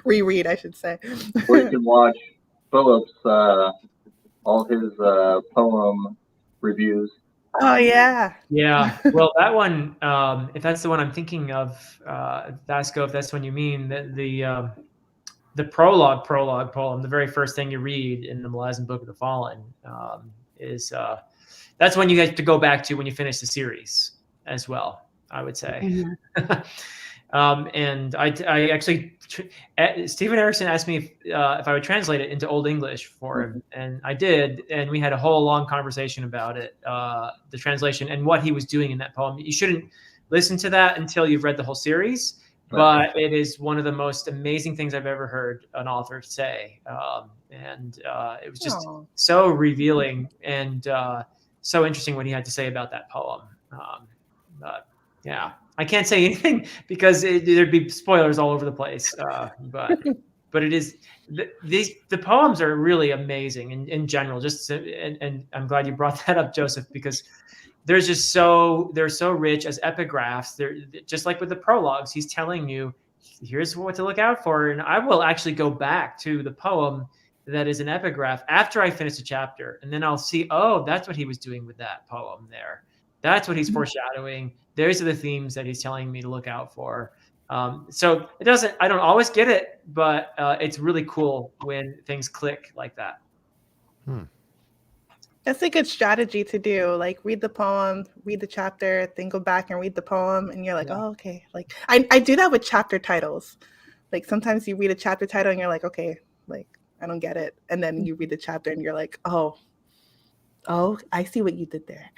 Reread, I should say. Or you can watch Philip's all his poem reviews. Oh yeah. Yeah. Well, that one, if that's the one I'm thinking of, Vasco, if that's one you mean, the prologue poem, the very first thing you read in the Malazan Book of the Fallen, is that's one you get to go back to when you finish the series as well, I would say. And I actually, Stephen Erickson asked me if I would translate it into Old English for him, and I did, and we had a whole long conversation about it, the translation and what he was doing in that poem. You shouldn't listen to that until you've read the whole series, but it is one of the most amazing things I've ever heard an author say, and it was just so revealing and so interesting what he had to say about that poem. But yeah, I can't say anything because there'd be spoilers all over the place. But it is the poems are really amazing in general. And I'm glad you brought that up, Joseph, because they're so rich as epigraphs. They're just like with the prologues. He's telling you, here's what to look out for, and I will actually go back to the poem that is an epigraph after I finish a chapter, and then I'll see, oh, that's what he was doing with that poem there. That's what he's foreshadowing. Those are the themes that he's telling me to look out for. So I don't always get it, but it's really cool when things click like that. That's a good strategy to do. Like read the poem, read the chapter, then go back and read the poem, and you're like, oh, okay. Like I do that with chapter titles. Like sometimes you read a chapter title and you're like, okay, like I don't get it, and then you read the chapter and you're like, oh, I see what you did there.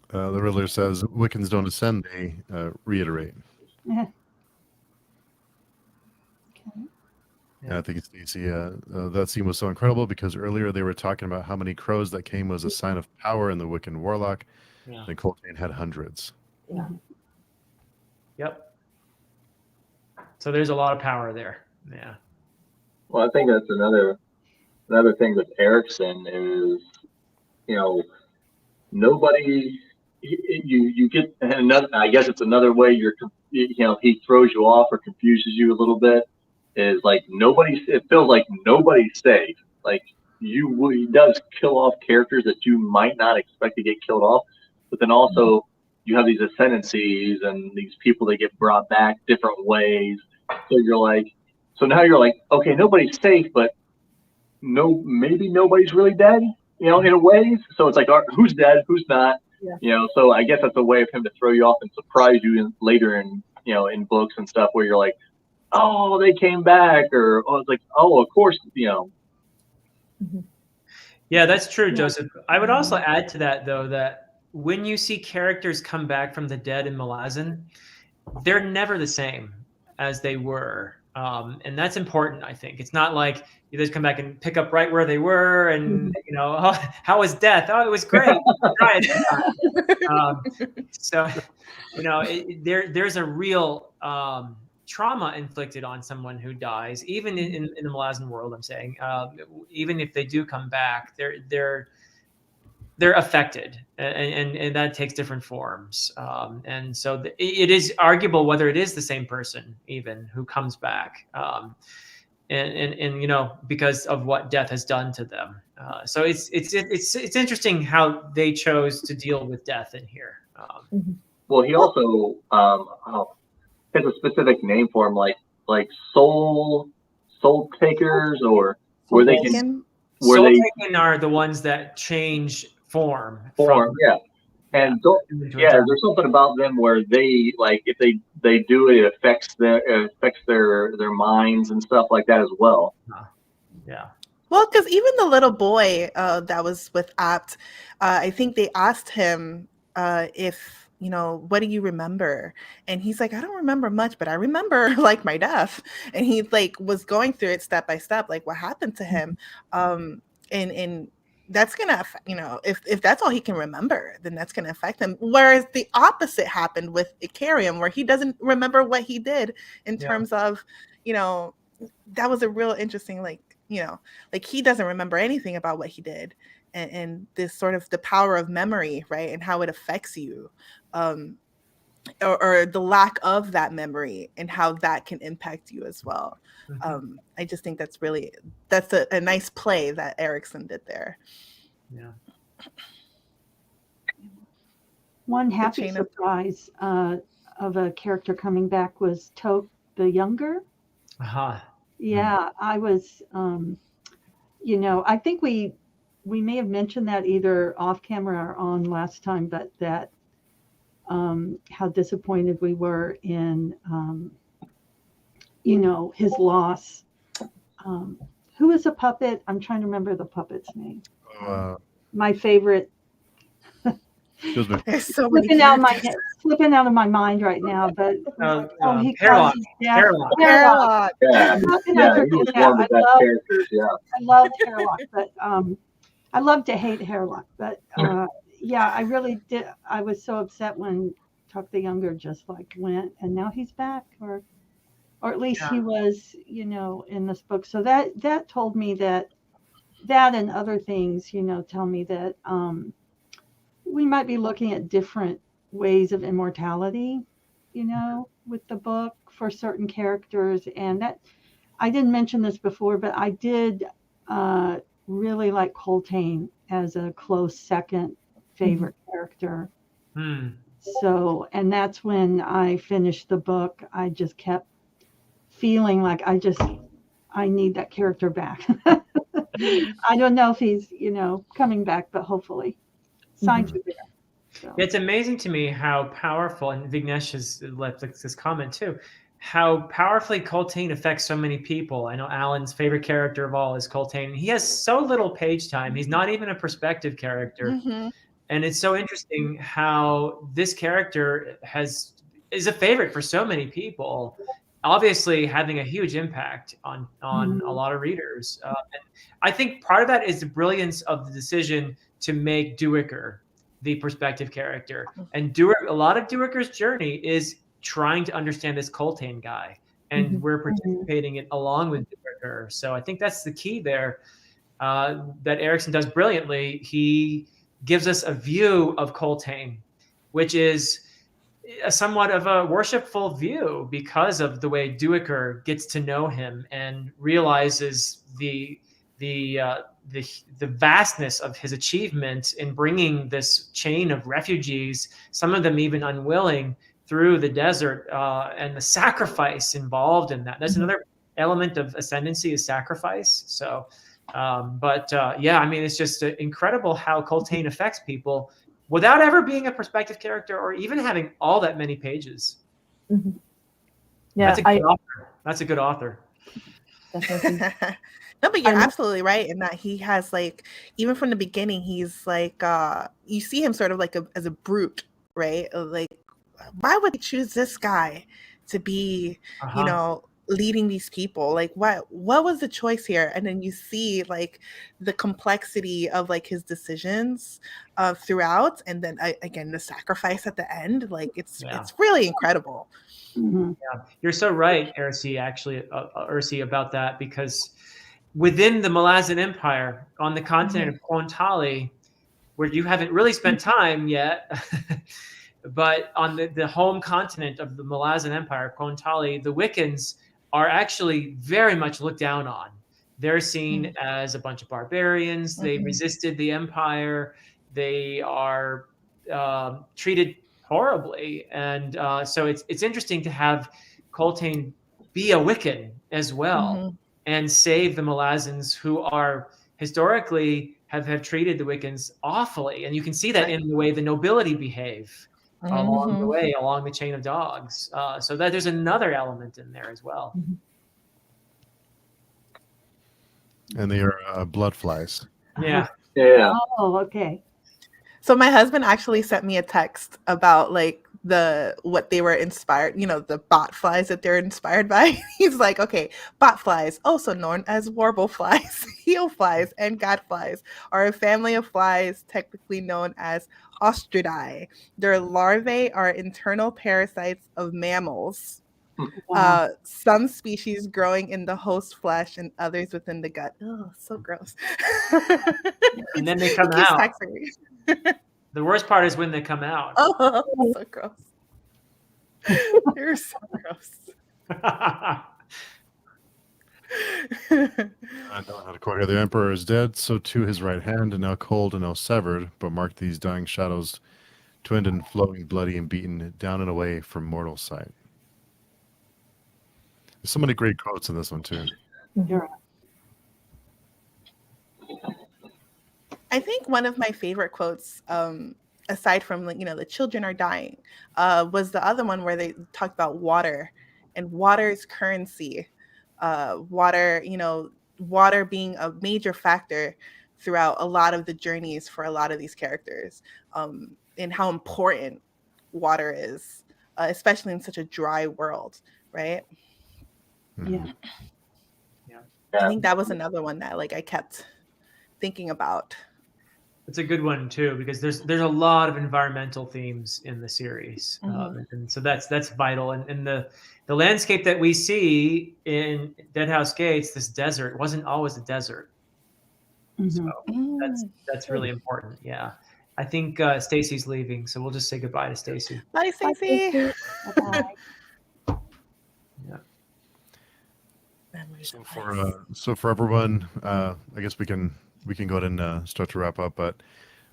The Riddler says, Wiccans don't ascend, they reiterate. Yeah. Yeah, I think it's Stacey. That scene was so incredible because earlier they were talking about how many crows that came was a sign of power in the Wiccan Warlock. Yeah. And Coltrane had hundreds. Yeah. Yep. So there's a lot of power there. Yeah. Well, I think that's another thing with Erickson is, nobody, you get another, I guess it's another way he throws you off or confuses you a little bit, is like it feels like nobody's safe. Like he does kill off characters that you might not expect to get killed off, but then also you have these ascendancies and these people that get brought back different ways. So now you're like, okay, nobody's safe, but maybe nobody's really dead, in a way. So it's like, who's dead, who's not, so I guess that's a way of him to throw you off and surprise you later in books and stuff where you're like, oh, they came back, or it's like, oh, of course, Yeah, that's true, Joseph. I would also add to that, though, that when you see characters come back from the dead in Malazan, they're never the same as they were. And that's important, I think. It's not like you just come back and pick up right where they were and, oh, how was death? Oh, it was great. Right. So, there's a real trauma inflicted on someone who dies, even in the Malazan world, I'm saying. Even if they do come back, they're affected, and that takes different forms. And so it is arguable whether it is the same person even who comes back, and because of what death has done to them. So it's interesting how they chose to deal with death in here. Well, he also has a specific name for them, like soul takers, or where they can. Soul taken are the ones that change form. Yeah. And there's something about them where they, like, if they do it, it affects their minds and stuff like that as well. Yeah. Well, because even the little boy that was with Apt, I think they asked him if, what do you remember? And he's like, I don't remember much, but I remember like my death. And he like was going through it step by step, like what happened to him. And that's gonna, if that's all he can remember, then that's gonna affect him. Whereas the opposite happened with Icarium, where he doesn't remember what he did in terms of, that was a real interesting, like he doesn't remember anything about what he did, and this sort of the power of memory, right, and how it affects you, or the lack of that memory and how that can impact you as well. I just think that's a nice play that Erikson did there. Yeah. One happy surprise of a character coming back was Toke the Younger. Yeah, I was, I think we may have mentioned that either off camera or on last time, but that how disappointed we were in, his loss. Who is a puppet? I'm trying to remember the puppet's name. My favorite. There's so many slipping out of my mind right now, but Hairlock. Hairlock. Yeah, he was one of the best characters. Yeah, I loved Hairlock, but I love to hate Hairlock, but I really did. I was so upset when Tuck the Younger just like went, and now he's back, or at least he was, in this book. So that told me that and other things, tell me that we might be looking at different ways of immortality, with the book for certain characters. And that, I didn't mention this before, but I did really like Coltane as a close second favorite character. So, and that's when I finished the book. I just kept feeling like I need that character back. I don't know if he's, coming back, but hopefully signs are there. So. It's amazing to me how powerful, and Vignesh has left this comment too, how powerfully Coltane affects so many people. I know Alan's favorite character of all is Coltane. He has so little page time. He's not even a perspective character. And it's so interesting how this character is a favorite for so many people, obviously having a huge impact on a lot of readers. And I think part of that is the brilliance of the decision to make Duiker the perspective character. And a lot of Duiker's journey is trying to understand this Coltane guy, and we're participating in along with Duiker. So I think that's the key there, that Erikson does brilliantly. He gives us a view of Coltane, which is somewhat of a worshipful view because of the way Duiker gets to know him and realizes the vastness of his achievement in bringing this chain of refugees, some of them even unwilling, through the desert, and the sacrifice involved in that. That's another element of ascendancy, is sacrifice. So, it's just incredible how Coltane affects people without ever being a perspective character or even having all that many pages. Yeah, That's a good author. Definitely. No, but you're I know. absolutely right in that he has like, even from the beginning, he's like, you see him sort of like as a brute, right? Like, why would they choose this guy to be, you Uh-huh. know, leading these people? Like, what was the choice here? And then you see like the complexity of like his decisions throughout, and then again the sacrifice at the end. Like, it's really incredible. Mhm. Yeah, you're so right, Ursi, about that, because within the Malazan Empire, on the continent of Kontali, where you haven't really spent time yet, but on the home continent of the Malazan Empire, Kontali, the Wiccans are actually very much looked down on. They're seen as a bunch of barbarians. They resisted the empire. They are treated horribly, and so it's interesting to have Coltane be a Wiccan as well and save the Malazans, who are historically have treated the Wiccans awfully, and you can see that in the way the nobility behave along the way, along the chain of dogs. So that there's another element in there as well. And they are blood flies. Yeah. Yeah. Oh, okay. So my husband actually sent me a text about like what they were inspired, the bot flies that they're inspired by. He's like, okay, bot flies, also known as warble flies, heel flies, and gadflies, are a family of flies technically known as ostridae. Their larvae are internal parasites of mammals. Wow. Some species growing in the host flesh and others within the gut. Oh, so gross. And then they come He keeps out. texting me. The worst part is when they come out. Oh, so gross. You're so gross. I know how to quote here. The emperor is dead, so too his right hand, and now cold and now severed, but mark these dying shadows, twinned and flowing, bloody and beaten, down and away from mortal sight. There's so many great quotes in this one too. You're I think one of my favorite quotes, aside from the children are dying, was the other one where they talked about water and water's currency. Water, water being a major factor throughout a lot of the journeys for a lot of these characters, and how important water is, especially in such a dry world, right? Yeah. I think that was another one that I kept thinking about. It's a good one too, because there's a lot of environmental themes in the series, and so that's vital. And the landscape that we see in Deadhouse Gates, this desert, wasn't always a desert. So that's really important. Yeah, I think Stacy's leaving, so we'll just say goodbye to Stacy. Bye, Stacy. Bye-bye. Yeah. So for everyone, I guess we can go ahead and start to wrap up. But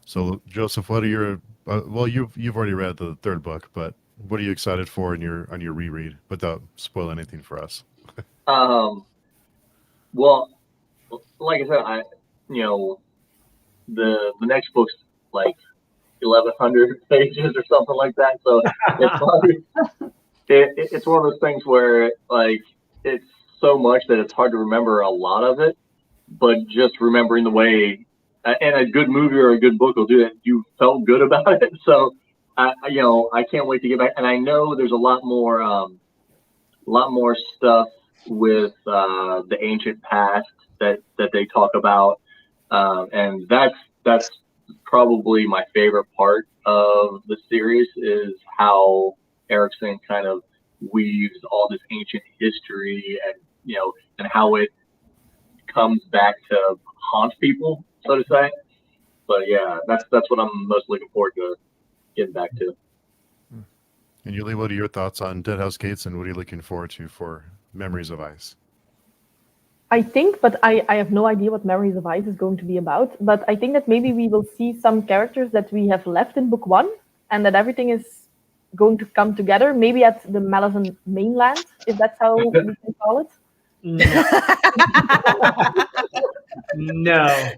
so Joseph, what are your well, you've already read the third book, but what are you excited for on your reread without spoiling anything for us? Well, like I said, the next book's like 1,100 pages or something like that. So it's probably, it's one of those things where it's so much that it's hard to remember a lot of it, but just remembering the way, and a good movie or a good book will do it. You felt good about it, so I can't wait to get back. And I know there's a lot more stuff with the ancient past that they talk about, and that's probably my favorite part of the series, is how Erickson kind of weaves all this ancient history and and how it comes back to haunt people, so to say. But yeah, that's what I'm most looking forward to getting back to. And Yuli, what are your thoughts on Deadhouse Gates, and what are you looking forward to for Memories of Ice? I think, but I have no idea what Memories of Ice is going to be about. But I think that maybe we will see some characters that we have left in book one, and that everything is going to come together, maybe at the Malazan mainland, if that's how we can call it. No.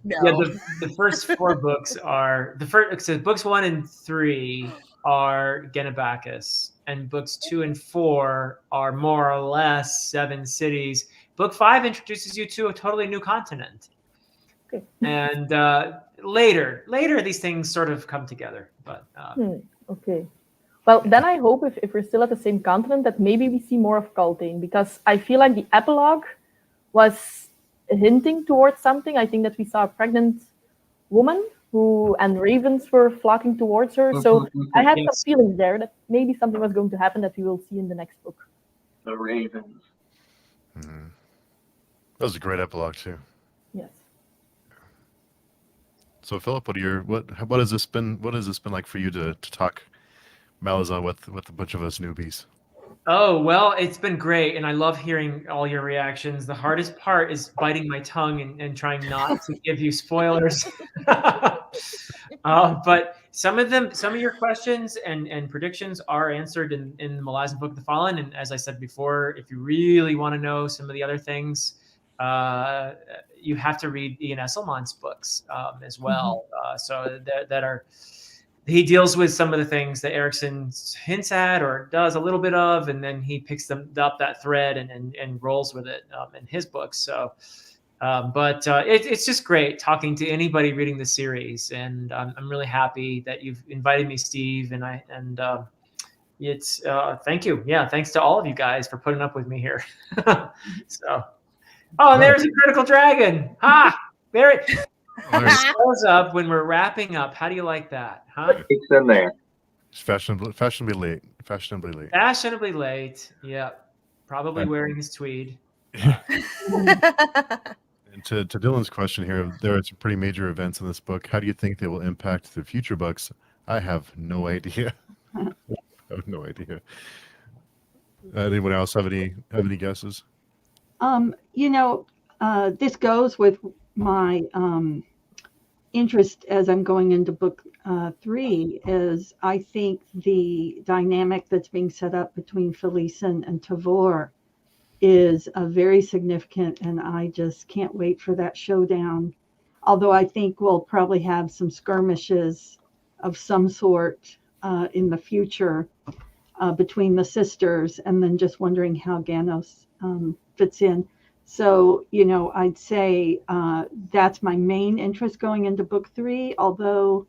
Yeah, the first four books are so books 1 and 3 are Genebacus, and books 2 and 4 are more or less 7 cities. Book 5 introduces you to a totally new continent. Okay. And later these things sort of come together. But Okay. Well, then I hope if we're still at the same continent that maybe we see more of Cultane, because I feel like the epilogue was hinting towards something. I think that we saw a pregnant woman and ravens were flocking towards her. So I had some feelings there that maybe something was going to happen that we will see in the next book. The ravens. Mm-hmm. That was a great epilogue too. Yes. So Philip, what has this been like for you to talk Malazan with a bunch of us newbies? Oh, well, it's been great, and I love hearing all your reactions. The hardest part is biting my tongue and trying not to give you spoilers. But some of your questions and predictions are answered in the Malazan Book of the Fallen. And as I said before, if you really want to know some of the other things, you have to read Ian Esselman's books as well. So that are... He deals with some of the things that Erickson hints at or does a little bit of, and then he picks them up that thread and rolls with it in his books. So, it's just great talking to anybody reading the series, and I'm really happy that you've invited me, Steve, it's thank you. Yeah, thanks to all of you guys for putting up with me here. So, and there's a critical dragon. There it. Close up when we're wrapping up. How do you like that, huh? It's in there. It's fashionably late. Fashionably late. Yeah, probably wearing his tweed. And to Dylan's question here, there are some pretty major events in this book. How do you think they will impact the future books? I have no idea. I have no idea. Anyone else have any guesses? This goes with my interest as I'm going into book 3 is I think the dynamic that's being set up between Felicisin and Tavor is very significant, and I just can't wait for that showdown. Although I think we'll probably have some skirmishes of some sort in the future between the sisters, and then just wondering how Ganos fits in. So, I'd say that's my main interest going into book 3, although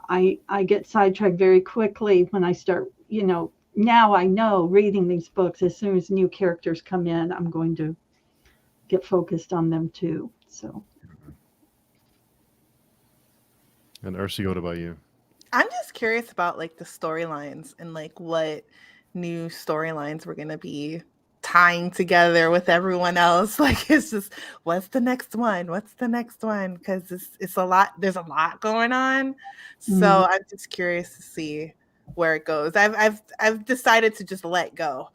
I get sidetracked very quickly when I start, now I know reading these books, as soon as new characters come in, I'm going to get focused on them too. So. And Ursi, what about you? I'm just curious about the storylines and what new storylines we're going to be tying together with everyone else. It's just, what's the next one? Because it's a lot. There's a lot going on. So I'm just curious to see where it goes. I've decided to just let go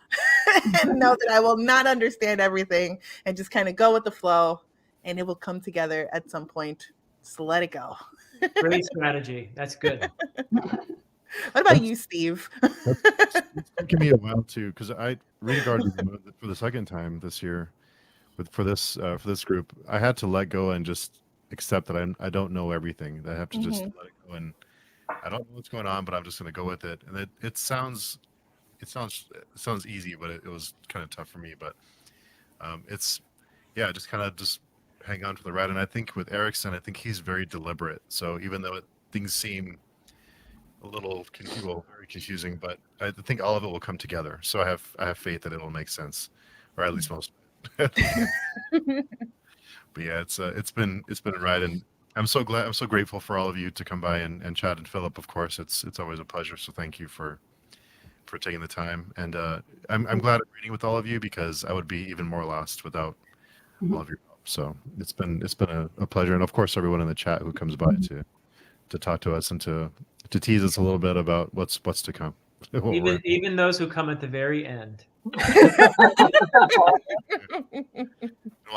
and know that I will not understand everything and just kind of go with the flow, and it will come together at some point. Just let it go. Great strategy. That's good. What about you, Steve? It's taken me a while too, because I regarded for the second time this year, for this group, I had to let go and just accept that I don't know everything. That I have to just let it go, and I don't know what's going on, but I'm just going to go with it. And it sounds easy, but it was kind of tough for me. But just hang on to the ride. And I think with Erickson, I think he's very deliberate. So even though things seem a little very confusing, but I think all of it will come together. So I have faith that it'll make sense, or at least most of it. But yeah, it's been a ride, and I'm so grateful for all of you to come by and chat, and Philip, of course, it's always a pleasure. So thank you for taking the time, and I'm glad I'm reading with all of you, because I would be even more lost without all of your help. So it's been a pleasure, and of course everyone in the chat who comes by to talk to us and to tease us a little bit about what's to come. Even those who come at the very end. We'll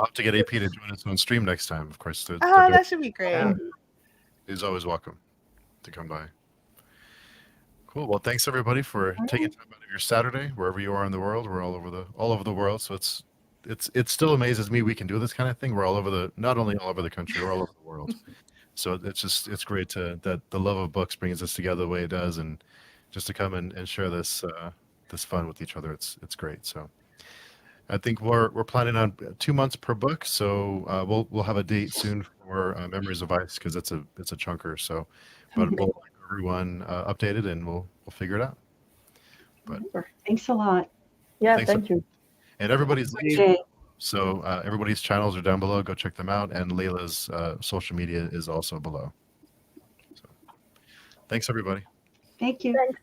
have to get AP to join us on stream next time, of course. That should be great. Yeah. He's always welcome to come by. Cool. Well, thanks everybody for taking time out of your Saturday, wherever you are in the world. We're all over the world, so it still amazes me we can do this kind of thing. We're not only all over the country, we're all over the world. So it's great that the love of books brings us together the way it does, and just to come and share this fun with each other. It's great. So I think we're planning on 2 months per book, so we'll have a date soon for Memories of Ice because it's a chunker. So, but we'll keep everyone updated and we'll figure it out. But Thanks a lot. Yeah, Thanks. thank you. and everybody's links, Jay. so everybody's channels are down below. Go check them out, and Layla's social media is also below. So, thanks everybody. Thank you. Thanks.